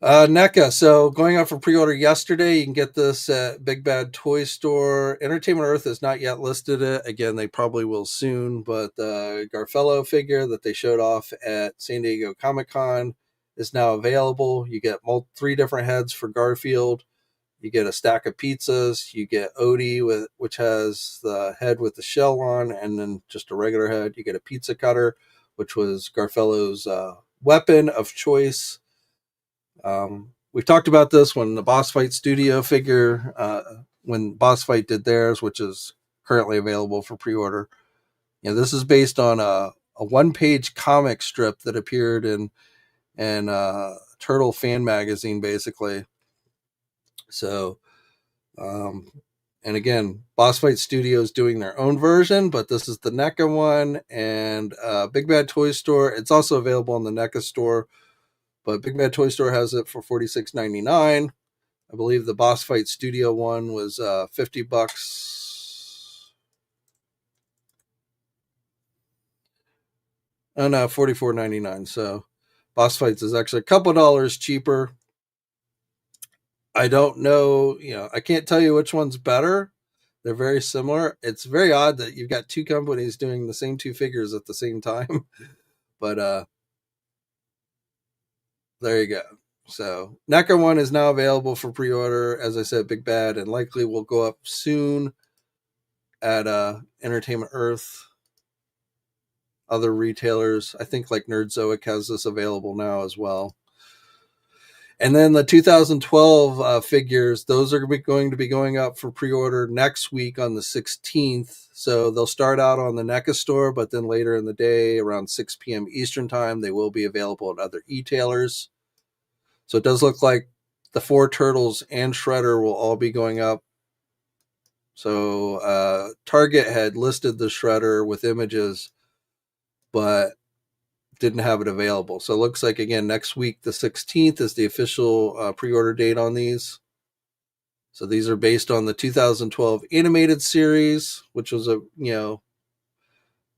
NECA. So going out for pre-order yesterday. You can get this at Big Bad Toy Store. Entertainment Earth has not yet listed it. Again, they probably will soon. But the Garfello figure that they showed off at San Diego Comic-Con is now available. You get 3 different heads for Garfield. You get a stack of pizzas. You get Odie, which has the head with the shell on, and then just a regular head. You get a pizza cutter, which was Garfello's weapon of choice. We've talked about this when the Boss Fight Studio figure, when Boss Fight did theirs, which is currently available for pre-order. This is based on a one-page comic strip that appeared in Turtle fan magazine, basically. So, and again, Boss Fight Studio is doing their own version, but this is the NECA one, and Big Bad Toy Store. It's also available in the NECA store, but Big Bad Toy Store has it for $46.99. I believe the Boss Fight Studio one was $50. Oh no, $44.99. So Boss Fights is actually a couple dollars cheaper. I don't know, I can't tell you which one's better. They're very similar. It's very odd that you've got 2 companies doing the same 2 figures at the same time. But there you go. So NECA one is now available for pre-order. As I said, Big Bad, and likely will go up soon at Entertainment Earth. Other retailers, I think like Nerdzoic has this available now as well. And then the 2012 figures, those are going to be going up for pre-order next week on the 16th. So they'll start out on the NECA store, but then later in the day, around 6 p.m. Eastern time, they will be available at other e-tailers. So it does look like the 4 Turtles and Shredder will all be going up. So Target had listed the Shredder with images, but didn't have it available. So it looks like, again, next week, the 16th, is the official pre-order date on these. So these are based on the 2012 animated series, which was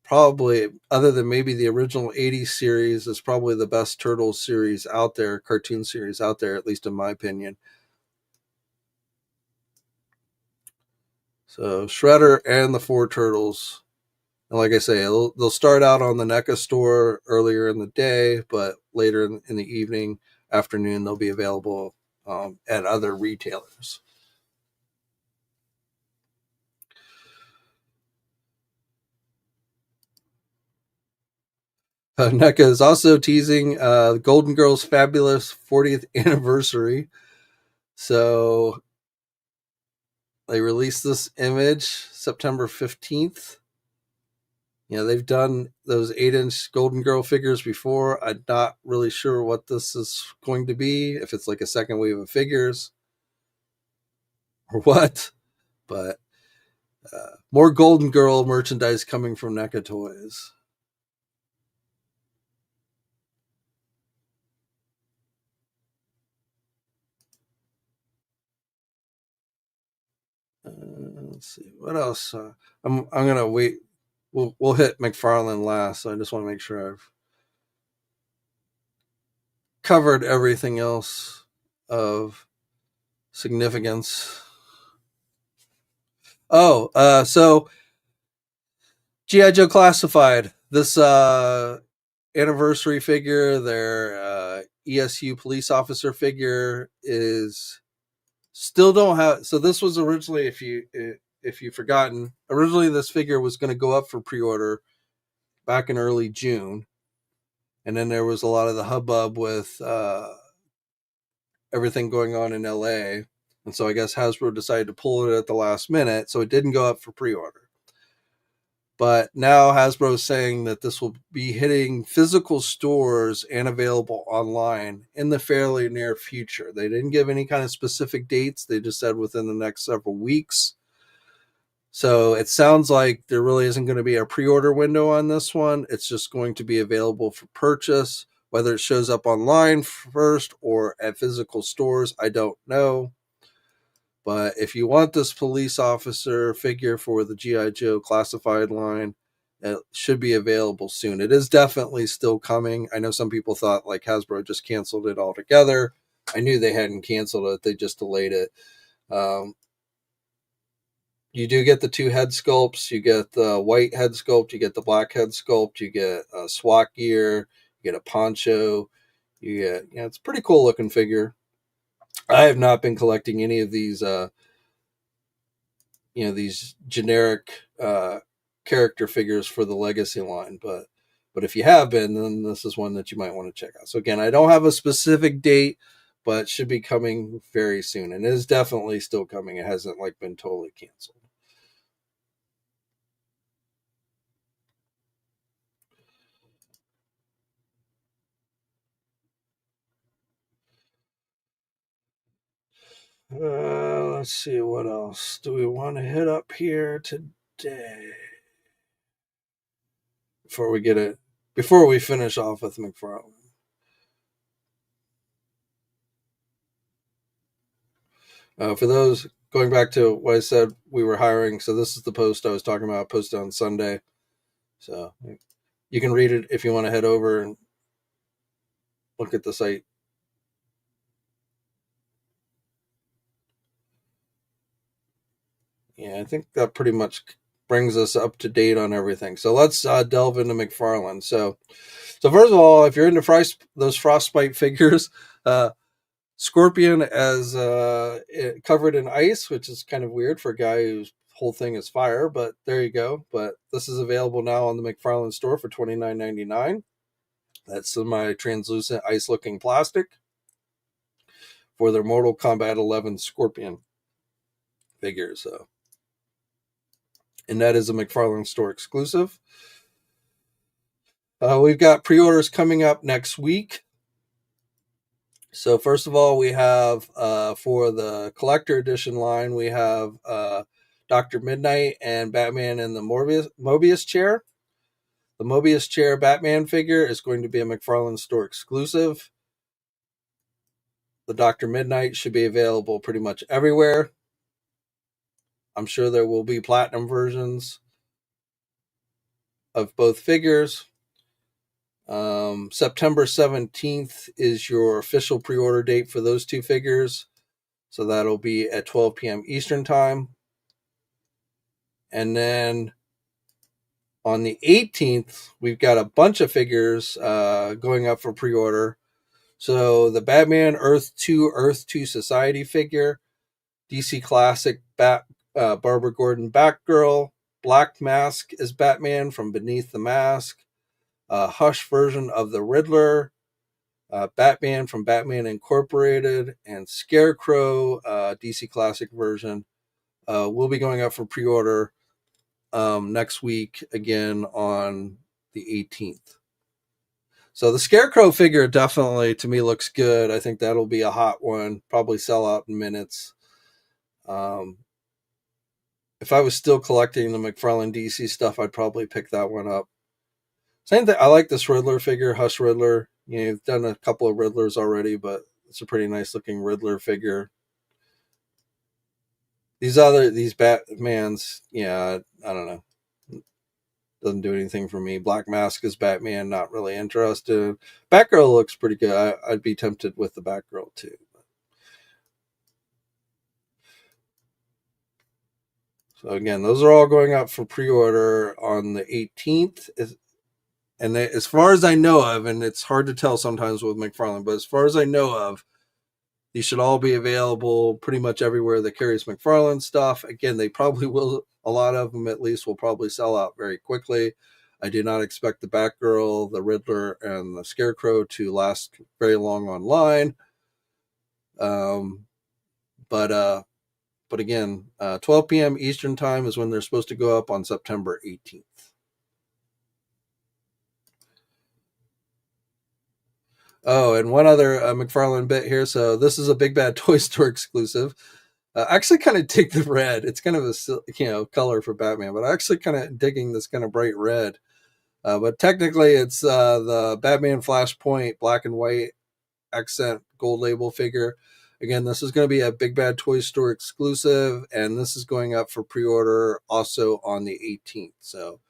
probably, other than maybe the original 80s series, is probably the best Turtles series out there, cartoon series out there, at least in my opinion. So Shredder and the 4 Turtles. And like I say, they'll start out on the NECA store earlier in the day, but later in the evening, afternoon, they'll be available at other retailers. NECA is also teasing Golden Girls' fabulous 40th anniversary. So they released this image September 15th. They've done those 8-inch Golden Girl figures before. I'm not really sure what this is going to be, if it's like a second wave of figures or what. But more Golden Girl merchandise coming from NECA Toys. Let's see what else. I'm gonna wait. We'll hit McFarlane last, so I just want to make sure I've covered everything else of significance. So G.I. Joe Classified, this anniversary figure, their ESU police officer figure, is still don't have. So this was originally, if you've forgotten, originally this figure was going to go up for pre-order back in early June, and then there was a lot of the hubbub with everything going on in LA, and so I guess Hasbro decided to pull it at the last minute, so it didn't go up for pre-order. But now Hasbro is saying that this will be hitting physical stores and available online in the fairly near future. They didn't give any kind of specific dates. They just said within the next several weeks. So it sounds like there really isn't going to be a pre-order window on this one. It's just going to be available for purchase. Whether it shows up online first or at physical stores, I don't know. But if you want this police officer figure for the G.I. Joe classified line, it should be available soon. It is definitely still coming. I know some people thought like Hasbro just canceled it altogether. I knew they hadn't canceled it. They just delayed it. You do get the 2 head sculpts. You get the white head sculpt. You get the black head sculpt. You get a SWAT gear. You get a poncho. You get, it's a pretty cool looking figure. I have not been collecting any of these, these generic character figures for the Legacy line, but if you have been, then this is one that you might want to check out. So again, I don't have a specific date, but it should be coming very soon, and it is definitely still coming. It hasn't like been totally canceled. Let's see, what else do we want to hit up here today before we finish off with McFarlane. For those going back to what I said, we were hiring. So this is the post I was talking about, posted on Sunday. So you can read it if you want to head over and look at the site. Yeah, I think that pretty much brings us up to date on everything. So let's delve into McFarlane. So first of all, if you're into those Frostbite figures, Scorpion as covered in ice, which is kind of weird for a guy whose whole thing is fire, but there you go. But this is available now on the McFarlane store for $29.99. That's semi-translucent ice-looking plastic for their Mortal Kombat 11 Scorpion figures. And that is a McFarlane store exclusive. We've got pre-orders coming up next week. So first of all, we have for the collector edition line, we have Dr. Midnight and Batman in the Mobius chair. The Mobius chair Batman figure is going to be a McFarlane store exclusive. The Dr. Midnight should be available pretty much everywhere. I'm sure there will be platinum versions of both figures. September 17th is your official pre-order date for those 2 figures. So that'll be at 12 p.m. Eastern time. And then on the 18th, we've got a bunch of figures going up for pre-order. So the Batman Earth 2 Society figure, DC Classic Barbara Gordon Batgirl, Black Mask as Batman from Beneath the Mask, Hush version of the Riddler, Batman from Batman Incorporated, and Scarecrow DC Classic version will be going up for pre-order next week, again on the 18th. So the Scarecrow figure definitely, to me, looks good. I think that'll be a hot one. Probably sell out in minutes. If I was still collecting the McFarlane DC stuff, I'd probably pick that one up. Same thing. I like this Riddler figure, Hush Riddler. You've done a couple of Riddlers already, but it's a pretty nice looking Riddler figure. These Batmans, I don't know. Doesn't do anything for me. Black Mask is Batman, not really interested. Batgirl looks pretty good. I'd be tempted with the Batgirl too. So again, those are all going up for pre-order on the 18th. And as far as I know of, and it's hard to tell sometimes with McFarlane, but as far as I know of, these should all be available pretty much everywhere that carries McFarlane stuff. Again, they probably will, a lot of them at least, will probably sell out very quickly. I do not expect the Batgirl, the Riddler, and the Scarecrow to last very long online. But again, 12 p.m. Eastern time is when they're supposed to go up on September 18th. Oh, and one other McFarlane bit here. So this is a Big Bad Toy Store exclusive. I actually kind of dig the red. It's kind of a color for Batman, but I actually kind of digging this kind of bright red. But technically, it's the Batman Flashpoint black and white accent gold label figure. Again, this is going to be a Big Bad Toy Store exclusive, and this is going up for pre-order also on the 18th. So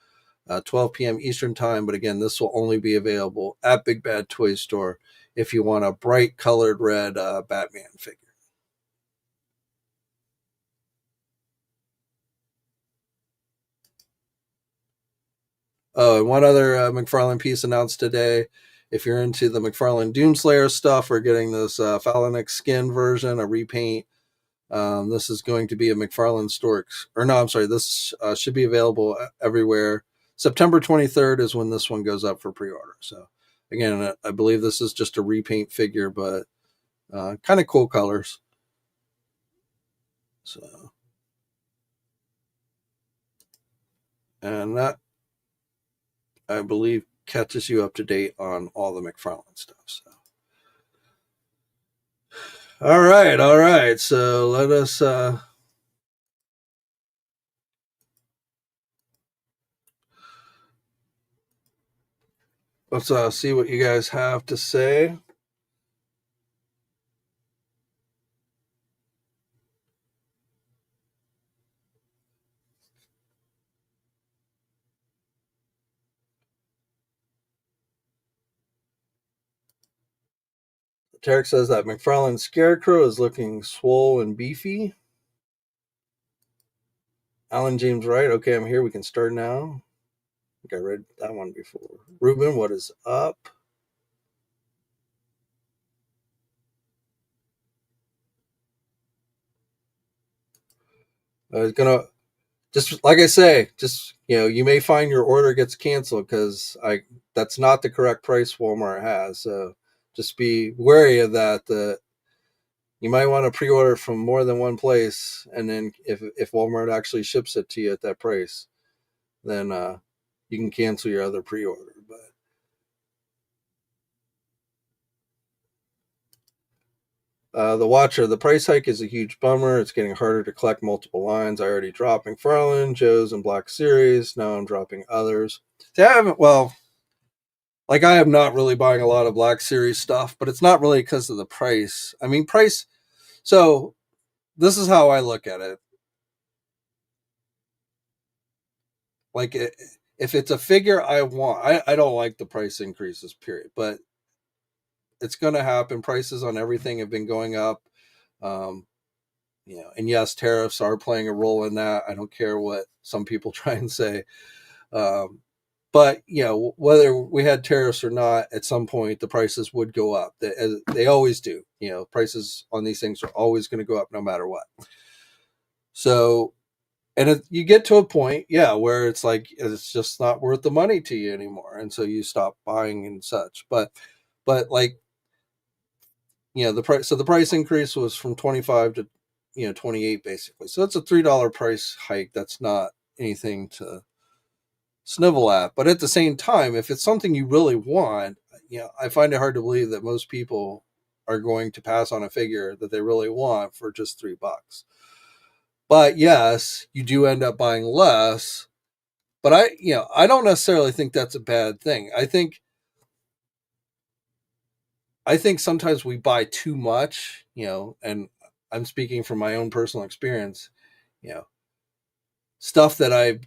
12 p.m. Eastern time. But again, this will only be available at Big Bad Toy Store if you want a bright colored red Batman figure. Oh, and one other McFarlane piece announced today. If you're into the McFarlane Doomslayer stuff, we're getting this Phalanic skin version, a repaint. This is going to be a McFarlane store, or no, I'm sorry. This should be available everywhere. September 23rd is when this one goes up for pre-order. So again, I believe this is just a repaint figure, but kind of cool colors. So, and that, I believe, catches you up to date on all the McFarlane stuff. So, all right. So let us let's see what you guys have to say. Tarek says that McFarlane's Scarecrow is looking swole and beefy. Alan James Wright, okay, I'm here. We can start now. I think I read that one before. Ruben, what is up? I was gonna, just like I say, just you may find your order gets canceled because that's not the correct price Walmart has. So just be wary of that. You might want to pre-order from more than one place, and then if Walmart actually ships it to you at that price, then you can cancel your other pre-order. But the Watcher, the price hike is a huge bummer. It's getting harder to collect multiple lines. I already dropped McFarlane, Joe's, and Black Series. Now I'm dropping others. See, I haven't, well, like I am not really buying a lot of Black Series stuff, but it's not really because of the price. I mean, price. So this is how I look at it. Like, if it's a figure I want, I don't like the price increases, period. But it's going to happen. Prices on everything have been going up. Um, and yes, tariffs are playing a role in that. I don't care what some people try and say. But whether we had tariffs or not, at some point the prices would go up. They always do. Prices on these things are always going to go up no matter what. So, and you get to a point, where it's like it's just not worth the money to you anymore, and so you stop buying and such. But like the price. So the price increase was from 25 to 28 basically. So it's a $3 price hike. That's not anything to snivel at. But at the same time, if it's something you really want, I find it hard to believe that most people are going to pass on a figure that they really want for just $3. But yes, you do end up buying less. But I don't necessarily think that's a bad thing. I think sometimes we buy too much, and I'm speaking from my own personal experience, stuff that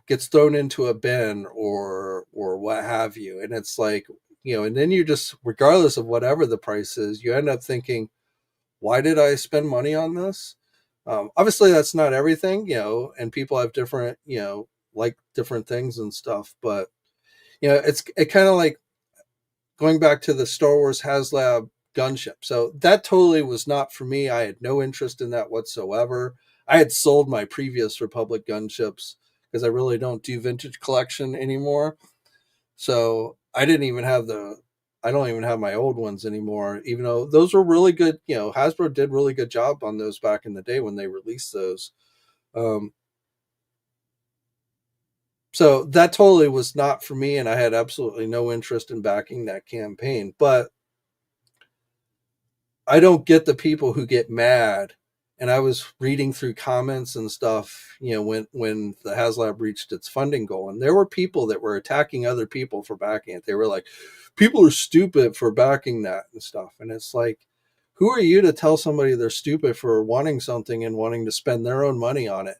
gets thrown into a bin or what have you. And it's like, and then you just, regardless of whatever the price is, you end up thinking, why did I spend money on this? Obviously that's not everything, and people have different, like different things and stuff, but it kind of like going back to the Star Wars HasLab gunship. So that totally was not for me. I had no interest in that whatsoever. I had sold my previous Republic gunships because I really don't do vintage collection anymore. So I don't even have my old ones anymore, even though those were really good. Hasbro did really good job on those back in the day when they released those. So that totally was not for me, and I had absolutely no interest in backing that campaign. But I don't get the people who get mad. And I was reading through comments and stuff, when the HasLab reached its funding goal, and there were people that were attacking other people for backing it. They were like, people are stupid for backing that and stuff. And it's like, who are you to tell somebody they're stupid for wanting something and wanting to spend their own money on it?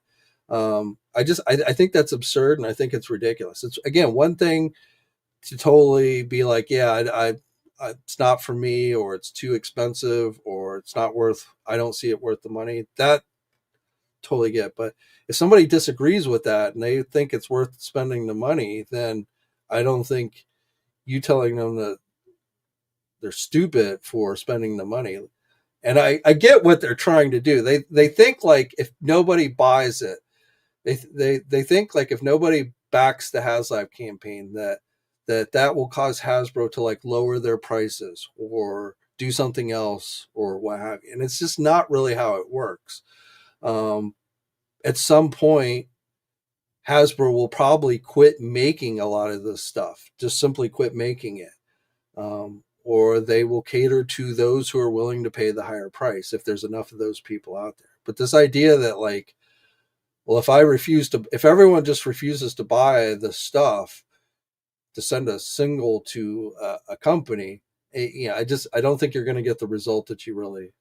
I think that's absurd, and I think it's ridiculous. It's, again, one thing to totally be like, yeah, it's not for me, or it's too expensive, or it's not worth, I don't see it worth the money. That totally get. But if somebody disagrees with that and they think it's worth spending the money, then I don't think you telling them that they're stupid for spending the money. And I get what they're trying to do. They think like if nobody buys it, they think like if nobody backs the HasLab campaign, that will cause Hasbro to like lower their prices or do something else or what have you. And it's just not really how it works. At some point, Hasbro will probably quit making a lot of this stuff, just simply quit making it. Or they will cater to those who are willing to pay the higher price if there's enough of those people out there. But this idea that like, well, if everyone just refuses to buy the stuff to send a single to a company, I don't think you're going to get the result that you really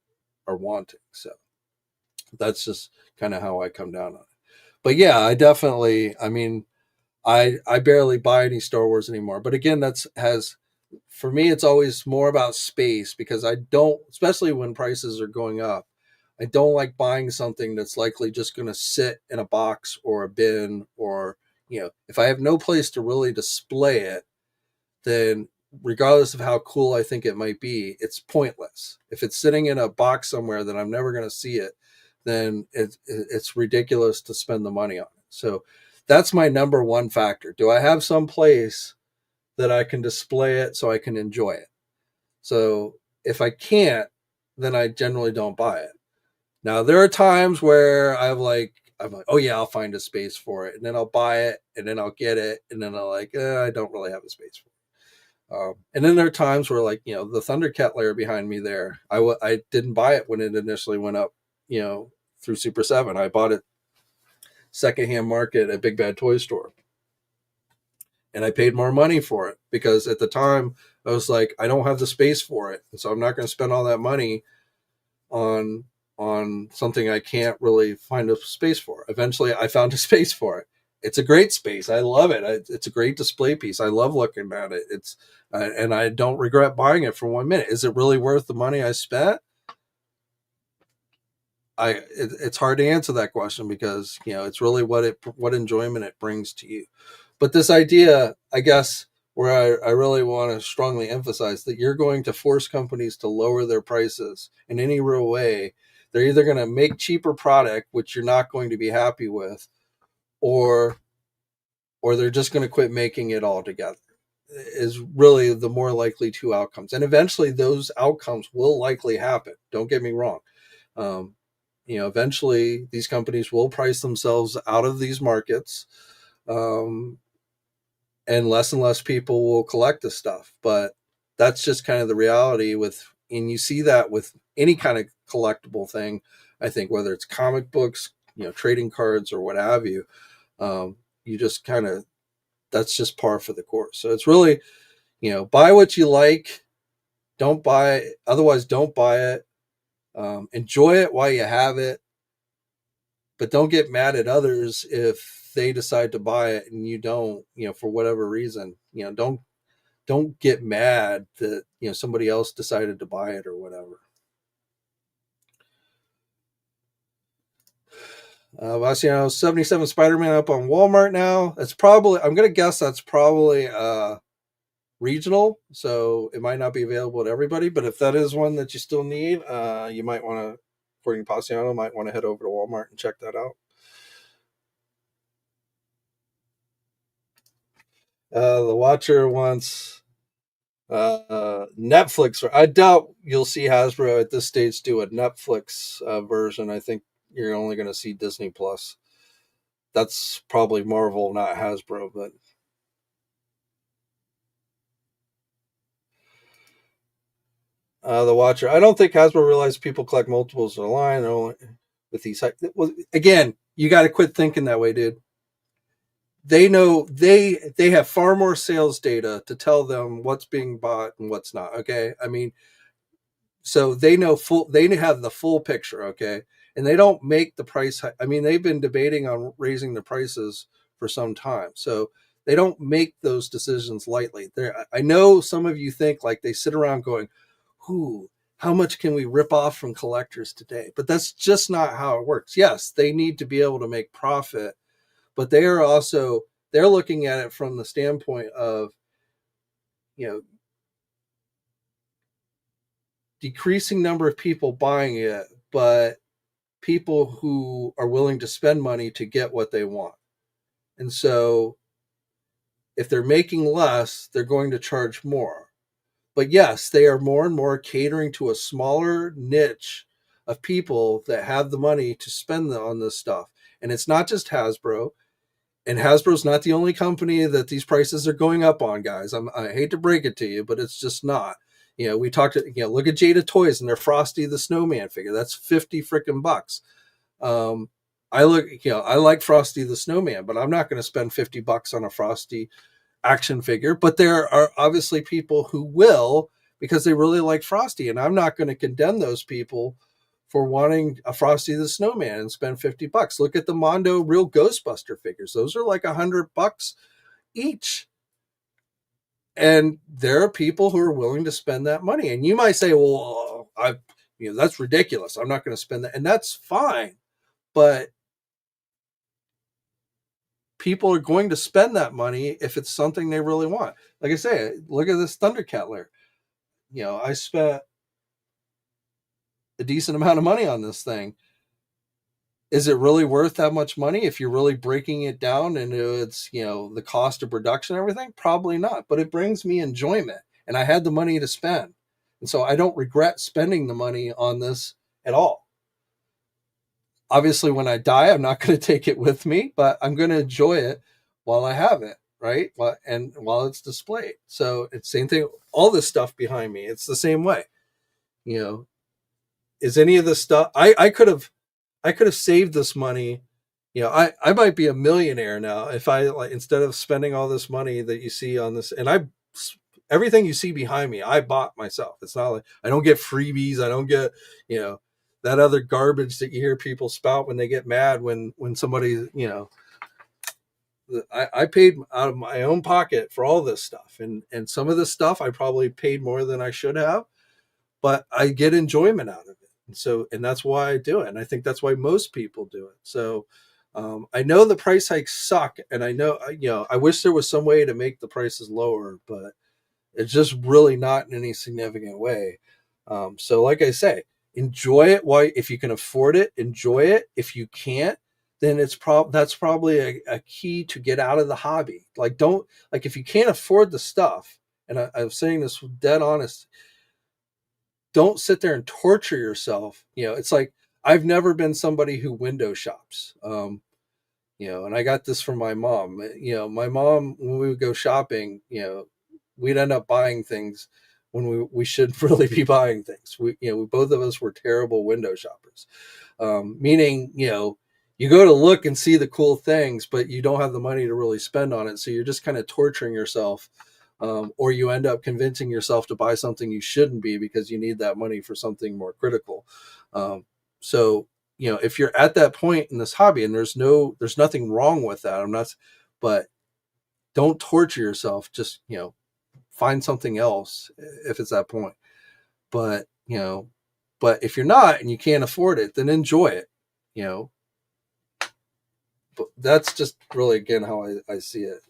are wanting. So that's just kind of how I come down on it. But yeah, I barely buy any Star Wars anymore. But again, for me, it's always more about space, because I don't, especially when prices are going up, I don't like buying something that's likely just going to sit in a box or a bin, or, if I have no place to really display it, then regardless of how cool I think it might be, it's pointless. If it's sitting in a box somewhere that I'm never going to see it, then it's ridiculous to spend the money on it. So that's my number one factor. Do I have some place that I can display it so I can enjoy it? So if I can't, then I generally don't buy it. Now, there are times where I'm like, oh yeah, I'll find a space for it, and then I'll buy it, and then I'll get it, and then I'll like, I don't really have a space for it. And then there are times where, like, the Thundercat layer behind me there, I didn't buy it when it initially went up, through Super 7. I bought it secondhand market at Big Bad Toy Store. And I paid more money for it because at the time I was like, I don't have the space for it. And so I'm not going to spend all that money on something I can't really find a space for. Eventually I found a space for it. It's a great space. I love it. It's a great display piece. I love looking at it. And I don't regret buying it for 1 minute. Is it really worth the money I spent? It's hard to answer that question because, it's really what enjoyment it brings to you. But this idea, I guess, where I really want to strongly emphasize that you're going to force companies to lower their prices in any real way. They're either going to make cheaper product, which you're not going to be happy with, or they're just going to quit making it altogether, is really the more likely two outcomes. And eventually those outcomes will likely happen. Don't get me wrong. Eventually these companies will price themselves out of these markets. And less people will collect the stuff. But that's just kind of the reality and you see that with any kind of collectible thing, I think, whether it's comic books, trading cards or what have you, you just kind of, that's just par for the course. So it's really, buy what you like, don't buy it. Otherwise don't buy it. Enjoy it while you have it, but don't get mad at others if they decide to buy it and you don't, for whatever reason. Don't get mad that, somebody else decided to buy it or whatever. I see 77 Spider-Man up on Walmart now. I'm going to guess that's probably regional, so it might not be available to everybody, but if that is one that you still need, you might want to, according to Paciano, might want to head over to Walmart and check that out. The Watcher wants Netflix. I doubt you'll see Hasbro at this stage do a Netflix version. I think you're only going to see Disney Plus. That's probably Marvel, not Hasbro. But the Watcher, I don't think Hasbro realized people collect multiples of the line. With these, again, you got to quit thinking that way, dude. They know they have far more sales data to tell them what's being bought and what's not. Okay, I mean, So they have the full picture, okay? And they don't make the price. I mean, they've been debating on raising the prices for some time. So they don't make those decisions lightly. I know some of you think like they sit around going, "Who? How much can we rip off from collectors today?" But that's just not how it works. Yes, they need to be able to make profit, but they're looking at it from the standpoint of, you know, decreasing number of people buying it, but people who are willing to spend money to get what they want. And so if they're making less, they're going to charge more. But yes, they are more and more catering to a smaller niche of people that have the money to spend on this stuff. And it's not just Hasbro. And Hasbro's not the only company that these prices are going up on, guys. I hate to break it to you, but it's just not. You know, we talked, look at Jada Toys and their Frosty the Snowman figure. That's 50 freaking bucks. I like Frosty the Snowman, but I'm not going to spend 50 bucks on a Frosty action figure. But there are obviously people who will, because they really like Frosty. And I'm not going to condemn those people for wanting a Frosty the Snowman and spend 50 bucks. Look at the Mondo real Ghostbuster figures. Those are like $100 each. And there are people who are willing to spend that money. And you might say, well, that's ridiculous. I'm not going to spend that. And that's fine. But people are going to spend that money if it's something they really want. Like I say, look at this Thundercat lair. I spent a decent amount of money on this thing. Is it really worth that much money if you're really breaking it down into its, the cost of production and everything? Probably not, but it brings me enjoyment, and I had the money to spend. And so I don't regret spending the money on this at all. Obviously, when I die, I'm not going to take it with me, but I'm going to enjoy it while I have it, right? And while it's displayed. So it's the same thing. All this stuff behind me, it's the same way. Is any of this stuff? I could have saved this money. I might be a millionaire now if instead of spending all this money that you see on this, and everything you see behind me, I bought myself. It's not like I don't get freebies. I don't get, that other garbage that you hear people spout when they get mad when somebody, I paid out of my own pocket for all this stuff. And some of this stuff I probably paid more than I should have, but I get enjoyment out of it. And that's why I do it. And I think that's why most people do it. So I know the price hikes suck. And I know, I wish there was some way to make the prices lower, but it's just really not in any significant way. So like I say, enjoy it if you can afford it, enjoy it. If you can't, then that's probably a key to get out of the hobby. If you can't afford the stuff, and I'm saying this dead honest, don't sit there and torture yourself. It's like, I've never been somebody who window shops. And I got this from my mom. My mom, when we would go shopping, we'd end up buying things when we should really be buying things. We both of us were terrible window shoppers. Meaning, you go to look and see the cool things, but you don't have the money to really spend on it. So you're just kind of torturing yourself. Or you end up convincing yourself to buy something you shouldn't be because you need that money for something more critical. So, if you're at that point in this hobby, and there's nothing wrong with that, but don't torture yourself. Just, find something else if it's that point. But if you're not and you can't afford it, then enjoy it, but that's just really, again, how I see it.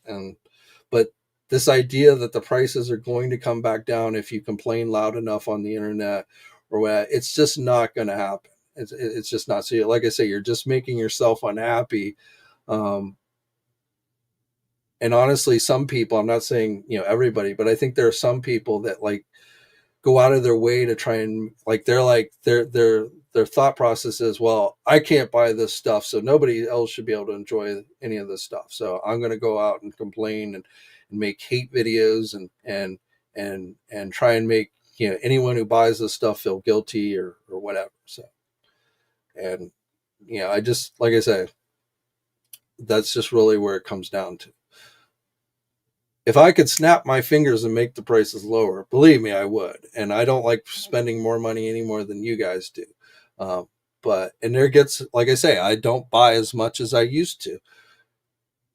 But this idea that the prices are going to come back down if you complain loud enough on the internet or what, it's just not going to happen. It's just not. So like I say, you're just making yourself unhappy. And honestly, some people, I'm not saying, everybody, but I think there are some people that go out of their way to try and their thought process is, well, I can't buy this stuff, so nobody else should be able to enjoy any of this stuff. So I'm going to go out and complain and make hate videos and try and make, anyone who buys this stuff feel guilty or whatever. So, and, I just, like I say, that's just really where it comes down to. if I could snap my fingers and make the prices lower, believe me, I would. And I don't like spending more money any more than you guys do. And there gets, like I say, I don't buy as much as I used to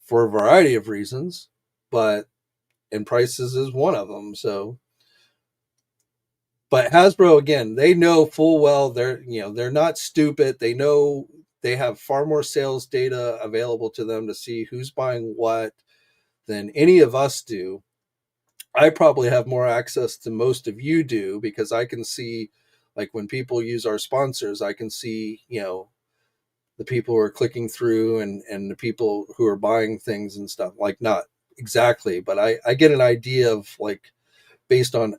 for a variety of reasons, and prices is one of them. So, but Hasbro, again, they know full well they're not stupid. They know they have far more sales data available to them to see who's buying what than any of us do. I probably have more access to most of you do because I can see, like, when people use our sponsors, I can see, the people who are clicking through and the people who are buying things and stuff. Like, not exactly, but I get an idea of, like,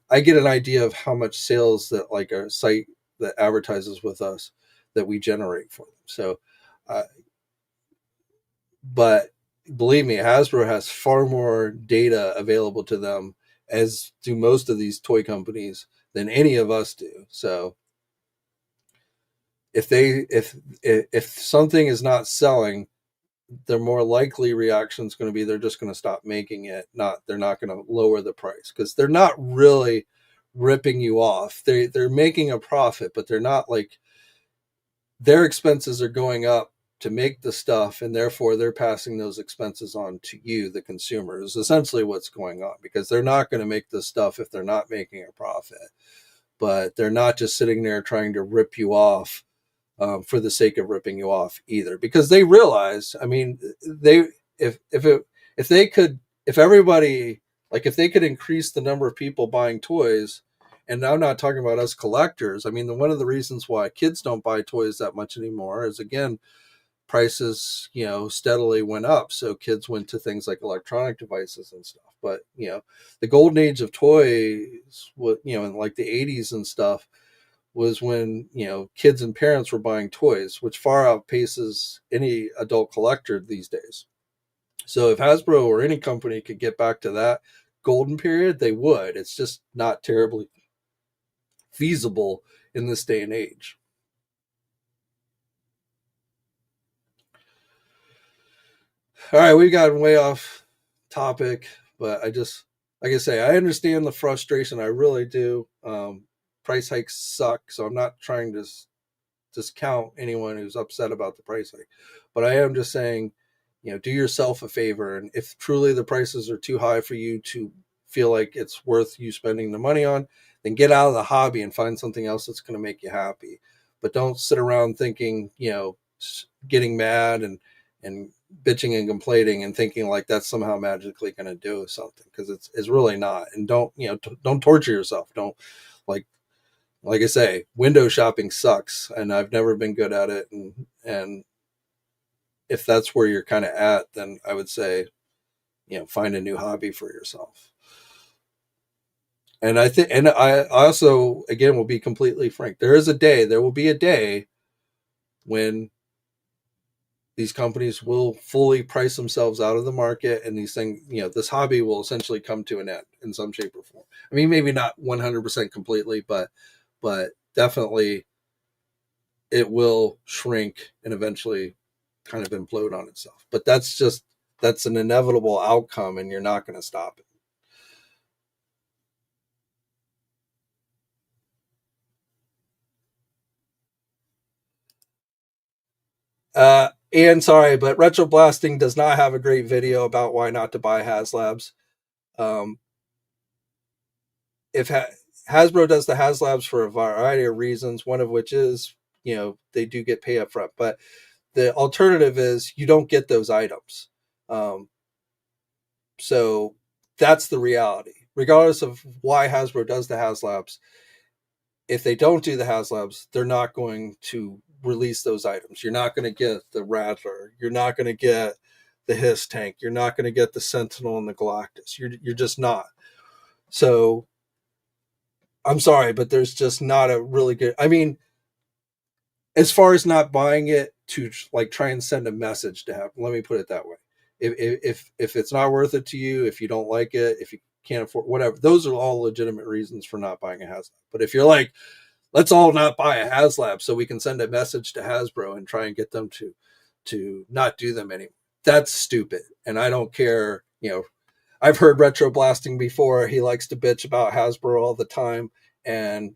I get an idea of how much sales that, like, a site that advertises with us that we generate for them. So, but believe me, Hasbro has far more data available to them, as do most of these toy companies, than any of us do. So if something is not selling, the more likely reaction is going to be they're just going to stop making it. They're not going to lower the price, because they're not really ripping you off. They're making a profit, but they're not, like, their expenses are going up to make the stuff, and therefore they're passing those expenses on to you, the consumer, is essentially what's going on, because they're not going to make this stuff if they're not making a profit. But they're not just sitting there trying to rip you off for the sake of ripping you off either, because they realize, I mean, if they could, if everybody, like, if they could increase the number of people buying toys, and I'm not talking about us collectors. I mean, one of the reasons why kids don't buy toys that much anymore is, again, prices, steadily went up. So kids went to things like electronic devices and stuff. But, the golden age of toys, in like the 80s and stuff, was when, kids and parents were buying toys, which far outpaces any adult collector these days. So if Hasbro or any company could get back to that golden period, they would. It's just not terribly feasible in this day and age. All right, we've gotten way off topic, but like I say, I understand the frustration. I really do. Price hikes suck, so I'm not trying to discount anyone who's upset about the price hike, but I am just saying, do yourself a favor, and if truly the prices are too high for you to feel like it's worth you spending the money on, then get out of the hobby and find something else that's going to make you happy. But don't sit around thinking, getting mad and bitching and complaining and thinking like that's somehow magically going to do something, because it's really not. And don't torture yourself. Don't, like I say, window shopping sucks, and I've never been good at it. And if that's where you're kind of at, then I would say, find a new hobby for yourself. And I also, again, will be completely frank. There will be a day when these companies will fully price themselves out of the market, and these things, this hobby will essentially come to an end in some shape or form. I mean, maybe not 100% completely, but definitely it will shrink and eventually kind of implode on itself. But that's an inevitable outcome, and you're not going to stop it. And sorry, but Retro Blasting does not have a great video about why not to buy HasLabs. If Hasbro does the HasLabs for a variety of reasons, one of which is, they do get pay up front, but the alternative is you don't get those items. So that's the reality. Regardless of why Hasbro does the HasLabs, if they don't do the HasLabs, they're not going to release those items. You're not going to get the Rattler. You're not going to get the Hiss tank. You're not going to get the Sentinel and the Galactus. You're just not. So I'm sorry, but there's just not a really good. I mean, as far as not buying it to, like, try and send a message to have. Let me put it that way. If it's not worth it to you, if you don't like it, if you can't afford whatever, those are all legitimate reasons for not buying a HasLab. But if you're like, let's all not buy a HasLab so we can send a message to Hasbro and try and get them to not do them anymore, that's stupid. And I don't care, I've heard Retro Blasting before. He likes to bitch about Hasbro all the time, and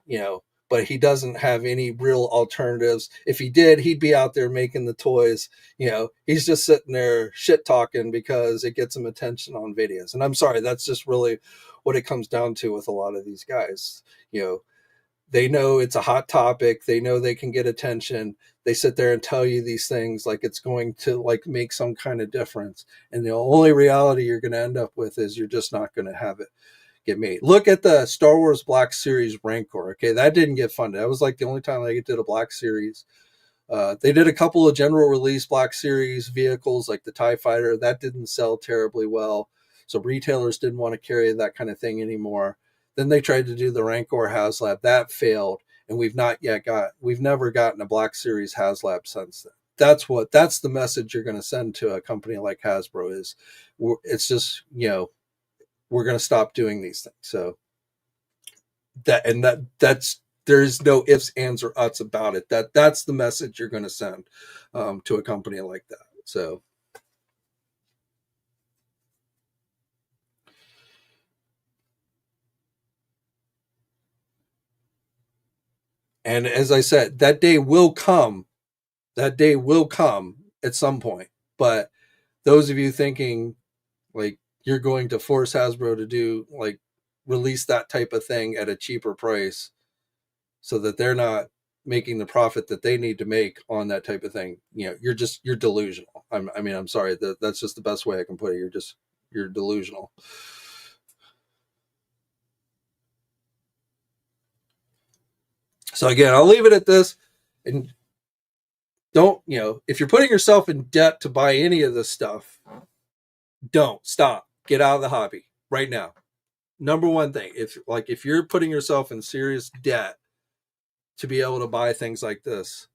but he doesn't have any real alternatives. If he did, he'd be out there making the toys. He's just sitting there shit talking because it gets him attention on videos. And I'm sorry, that's just really what it comes down to with a lot of these guys. They know it's a hot topic. They know they can get attention. They sit there and tell you these things like it's going to like make some kind of difference. And the only reality you're going to end up with is you're just not going to have it get made. Look at the Star Wars Black Series Rancor. Okay, that didn't get funded. That was like the only time they did a Black Series. They did a couple of general release Black Series vehicles like the TIE Fighter. That didn't sell terribly well. So retailers didn't want to carry that kind of thing anymore. Then they tried to do the Rancor HasLab. That failed. And we've never gotten a Black Series HasLab since then. That's the message you're going to send to a company like Hasbro is it's just, we're going to stop doing these things. So that's there's no ifs, ands, or uts about it. That's the message you're going to send to a company like that. So and as I said, that day will come. That day will come at some point. But those of you thinking like you're going to force Hasbro to do like release that type of thing at a cheaper price so that they're not making the profit that they need to make on that type of thing, you're delusional. I'm sorry, that's just the best way I can put it. You're delusional. So again, I'll leave it at this. And don't, if you're putting yourself in debt to buy any of this stuff, don't stop. Get out of the hobby right now. Number one thing, if you're putting yourself in serious debt to be able to buy things like this,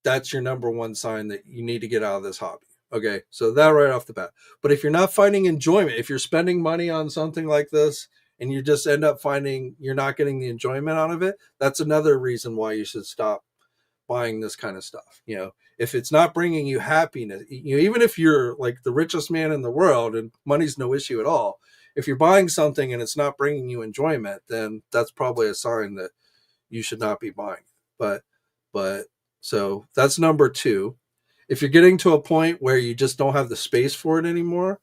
that's your number one sign that you need to get out of this hobby. Okay, so that right off the bat. But if you're not finding enjoyment, if you're spending money on something like this and you just end up finding you're not getting the enjoyment out of it, that's another reason why you should stop buying this kind of stuff. If it's not bringing you happiness, even if you're like the richest man in the world and money's no issue at all, if you're buying something and it's not bringing you enjoyment, then that's probably a sign that you should not be buying. But so that's number two. If you're getting to a point where you just don't have the space for it anymore,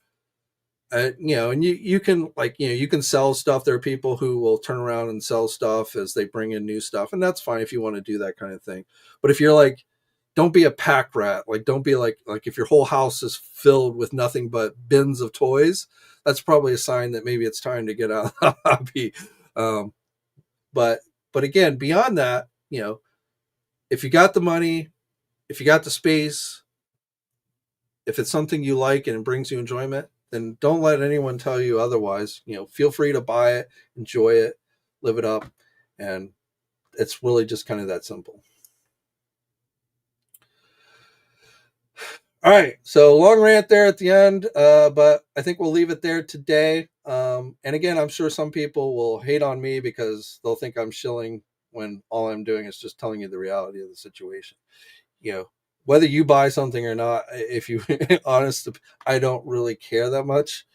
and you can you can sell stuff. There are people who will turn around and sell stuff as they bring in new stuff, and that's fine if you want to do that kind of thing. But if you're like, don't be a pack rat. Like, don't be like if your whole house is filled with nothing but bins of toys, that's probably a sign that maybe it's time to get out of the hobby. But again, beyond that, if you got the money, if you got the space, if it's something you like and it brings you enjoyment, then don't let anyone tell you otherwise. Feel free to buy it, enjoy it, live it up. And it's really just kind of that simple. All right. So long rant there at the end, but I think we'll leave it there today. And again, I'm sure some people will hate on me because they'll think I'm shilling when all I'm doing is just telling you the reality of the situation. Whether you buy something or not, if you honest, I don't really care that much.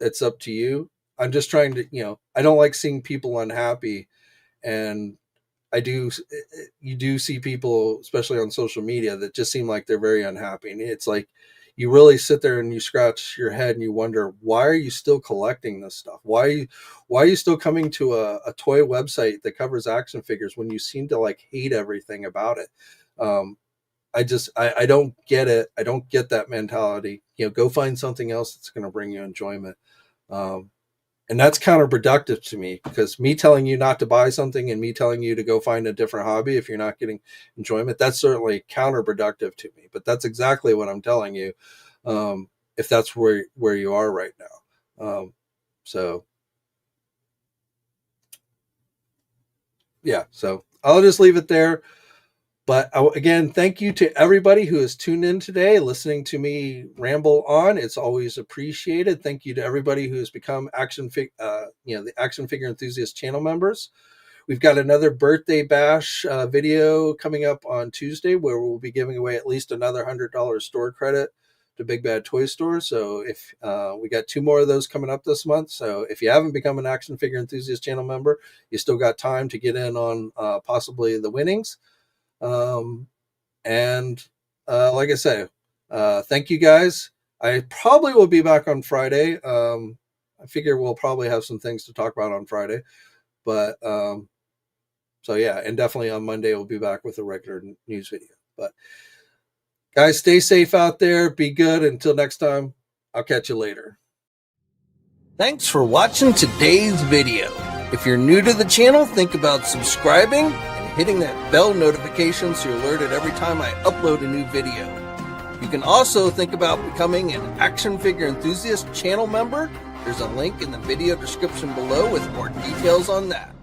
It's up to you. I'm just trying to, I don't like seeing people unhappy, and you do see people, especially on social media, that just seem like they're very unhappy. And it's like, you really sit there and you scratch your head and you wonder, why are you still collecting this stuff? Why are you still coming to a toy website that covers action figures when you seem to like hate everything about it? I don't get it. I don't get that mentality. Go find something else that's going to bring you enjoyment. And that's counterproductive to me, because me telling you not to buy something and me telling you to go find a different hobby if you're not getting enjoyment, that's certainly counterproductive to me. But that's exactly what I'm telling you, if that's where you are right now. So yeah, so I'll just leave it there. But again, thank you to everybody who has tuned in today, listening to me ramble on. It's always appreciated. Thank you to everybody who has become the Action Figure Enthusiast channel members. We've got another birthday bash video coming up on Tuesday, where we'll be giving away at least another $100 store credit to Big Bad Toy Store. So if we got 2 more of those coming up this month. So if you haven't become an Action Figure Enthusiast channel member, you still got time to get in on possibly the winnings. Like I say, thank you guys. I probably will be back on Friday. I figure we'll probably have some things to talk about on Friday, but so yeah, and definitely on Monday we'll be back with a regular news video. But guys, stay safe out there. Be good. Until next time, I'll catch you later. Thanks for watching today's video. If you're new to the channel, think about subscribing and hitting that bell notification so you're alerted every time I upload a new video. You can also think about becoming an Action Figure Enthusiast channel member. There's a link in the video description below with more details on that.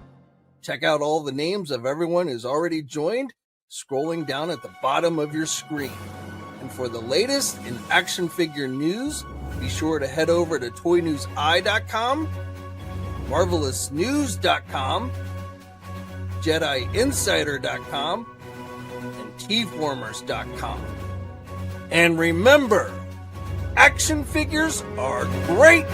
Check out all the names of everyone who's already joined, scrolling down at the bottom of your screen. And for the latest in action figure news, be sure to head over to ToyNewsEye.com, MarvelousNews.com, JediInsider.com, and TFormers.com. And remember, action figures are great!